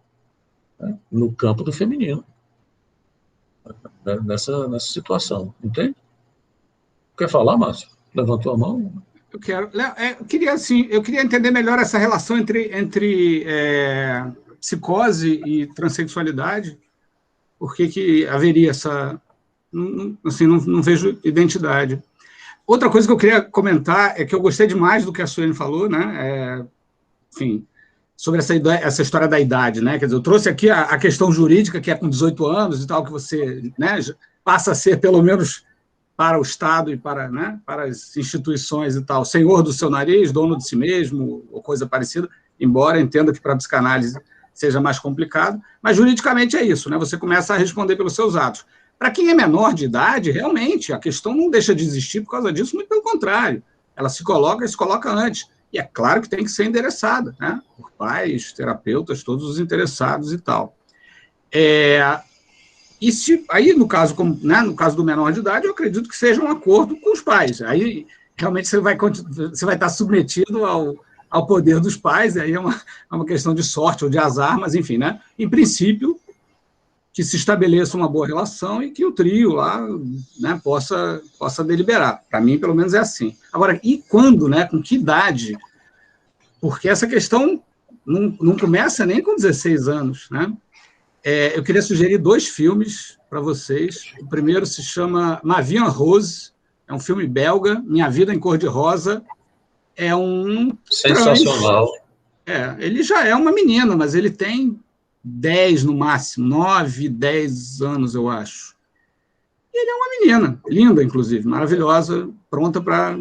né, no campo do feminino, nessa situação, entende? Quer falar, Márcio? Levantou a mão? Eu quero. Eu queria entender melhor essa relação entre psicose e transexualidade. Por que haveria essa... Assim, não vejo identidade. Outra coisa que eu queria comentar é que eu gostei demais do que a Suene falou, né? Enfim, sobre essa história da idade, né? Quer dizer, eu trouxe aqui a questão jurídica, que é com 18 anos e tal, que você, né, passa a ser, pelo menos para o Estado e para as instituições e tal, senhor do seu nariz, dono de si mesmo, ou coisa parecida, embora entenda que para a psicanálise seja mais complicado, mas juridicamente é isso, né? Você começa a responder pelos seus atos. Para quem é menor de idade, realmente, a questão não deixa de existir por causa disso, muito pelo contrário. Ela se coloca antes. E é claro que tem que ser endereçada, né? Por pais, terapeutas, todos os interessados e tal. Aí, no caso do menor de idade, eu acredito que seja um acordo com os pais. Aí, realmente, você vai estar submetido ao poder dos pais, aí é uma questão de sorte ou de azar, mas, enfim, né? Em princípio, que se estabeleça uma boa relação e que o trio lá, né, possa deliberar. Para mim, pelo menos, é assim. Agora, e quando, né? Com que idade? Porque essa questão não começa nem com 16 anos, né? Eu queria sugerir 2 filmes para vocês. O primeiro se chama Ma Vie en Rose, é um filme belga, Minha Vida em Cor-de-Rosa. É um sensacional. Ele já é uma menina, mas ele tem 10 no máximo, 9, 10 anos, eu acho. E ele é uma menina, linda, inclusive, maravilhosa, pronta para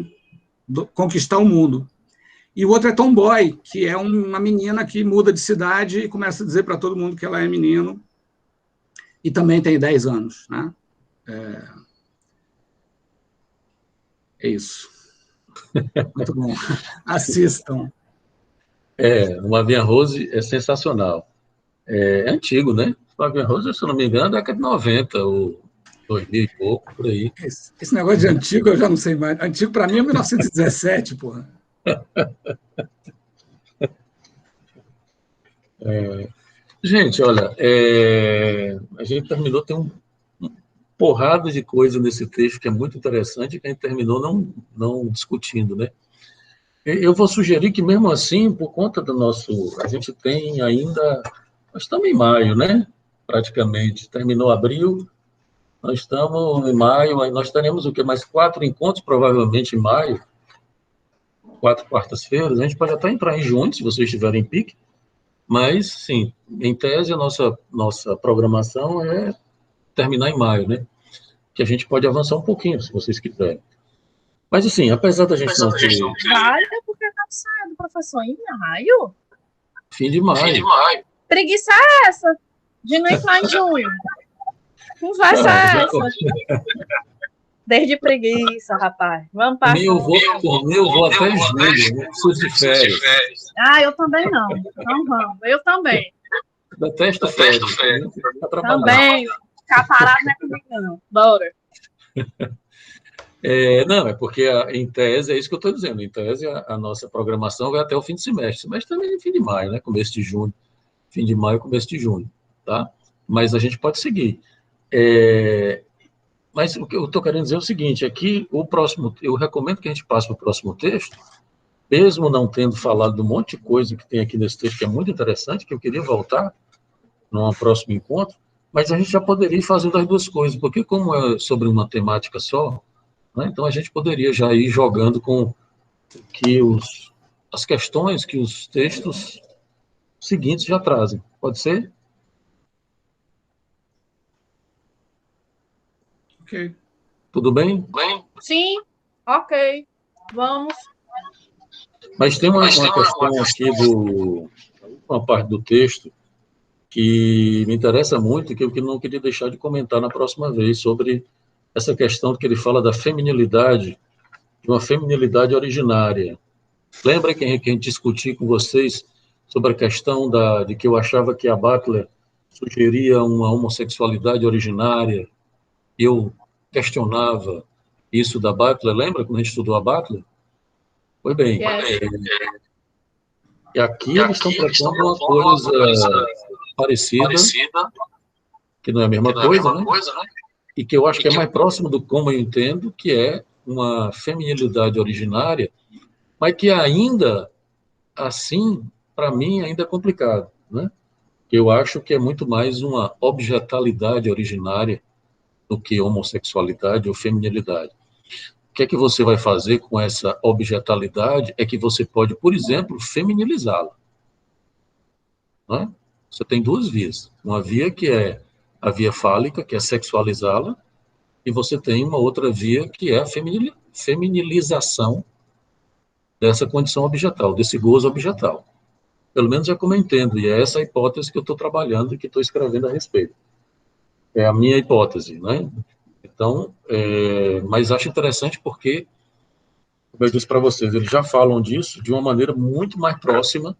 conquistar o mundo. E o outro é Tomboy, que é uma menina que muda de cidade e começa a dizer para todo mundo que ela é menino, e também tem 10 anos, né? É isso. Muito bom. Assistam. O Ma Vie en Rose é sensacional. É antigo, né? Ma Vie en Rose, se eu não me engano, é década de 90, ou 2000 e pouco, por aí. Esse negócio de antigo, eu já não sei mais. Antigo, para mim, é 1917, porra. Gente, olha, a gente terminou, tem uma porrada de coisa nesse texto que é muito interessante, que a gente terminou não discutindo, né? Eu vou sugerir que, mesmo assim, por conta do a gente tem ainda... Nós estamos em maio, né? Praticamente. Terminou abril, nós estamos em maio, aí nós teremos o quê? Mais 4 encontros, provavelmente, em maio. 4 quartas-feiras. A gente pode até entrar em junho, se vocês estiverem em pique. Mas, sim, em tese, a nossa programação é terminar em maio, né? Que a gente pode avançar um pouquinho, se vocês quiserem. Mas, assim, apesar da gente não ter... Olha, porque tá saindo, professor, em maio? Fim de maio. Preguiça é essa de não entrar em junho? Conversa é essa? Desde preguiça, rapaz. Vamos passar. Eu vou até julho, né? Preciso de férias. Eu também não. Então vamos. Eu também. Detesto férias. Também. Ficar parado não é comigo, não. Bora. Não, é porque, em tese, é isso que eu estou dizendo. Em tese, a nossa programação vai até o fim do semestre. Mas também é fim de maio, né? Começo de junho. Fim de maio, começo de junho, tá? Mas a gente pode seguir. Mas o que eu estou querendo dizer é o seguinte, aqui, eu recomendo que a gente passe para o próximo texto, mesmo não tendo falado de um monte de coisa que tem aqui nesse texto, que é muito interessante, que eu queria voltar num próximo encontro, mas a gente já poderia ir fazendo as duas coisas, porque como é sobre uma temática só, né, então a gente poderia já ir jogando com que as questões que os textos seguintes já trazem. Pode ser? Ok. Tudo bem? Sim, ok. Vamos. Mas tem uma questão aqui uma parte do texto que me interessa muito e que eu não queria deixar de comentar na próxima vez, sobre essa questão que ele fala da feminilidade, de uma feminilidade originária. Lembra que a gente discutiu com vocês sobre a questão de que eu achava que a Butler sugeria uma homossexualidade originária? Eu questionava isso da Butler, lembra quando a gente estudou a Butler? Pois bem, e aqui eles estão propondo uma coisa parecida, que não é a mesma coisa, né? E que eu acho que é mais próximo do como eu entendo, que é uma feminilidade originária, mas que ainda, assim, para mim, ainda é complicado, né? Eu acho que é muito mais uma objetalidade originária do que homossexualidade ou feminilidade. O que é que você vai fazer com essa objetalidade? É que você pode, por exemplo, feminilizá-la, né? Você tem duas vias. Uma via que é a via fálica, que é sexualizá-la, e você tem uma outra via que é a feminilização dessa condição objetal, desse gozo objetal. Pelo menos é como eu entendo, e é essa a hipótese que eu estou trabalhando e que estou escrevendo a respeito. É a minha hipótese, né? Então, mas acho interessante porque, como eu disse para vocês, eles já falam disso de uma maneira muito mais próxima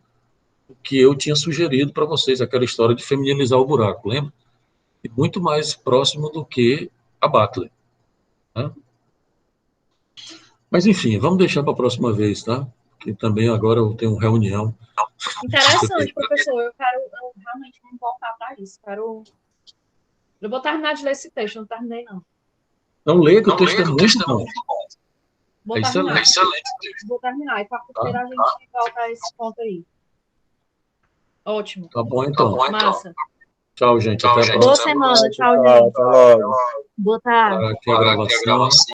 do que eu tinha sugerido para vocês, aquela história de feminilizar o buraco, lembra? E muito mais próximo do que a Butler, né? Mas, enfim, vamos deixar para a próxima vez, tá? Porque também agora eu tenho reunião. Interessante, professor. Eu realmente vou voltar para isso. Eu vou terminar de ler esse texto, não terminei, não. Não leia, que o texto é muito bom. Vou terminar. Vou terminar. E quarta-feira a gente volta a esse ponto aí. Ótimo. Tá bom, então. Massa. Tchau, gente. Até a próxima. Boa semana. Tchau, gente. Até logo. Boa tarde. Aqui a gravação.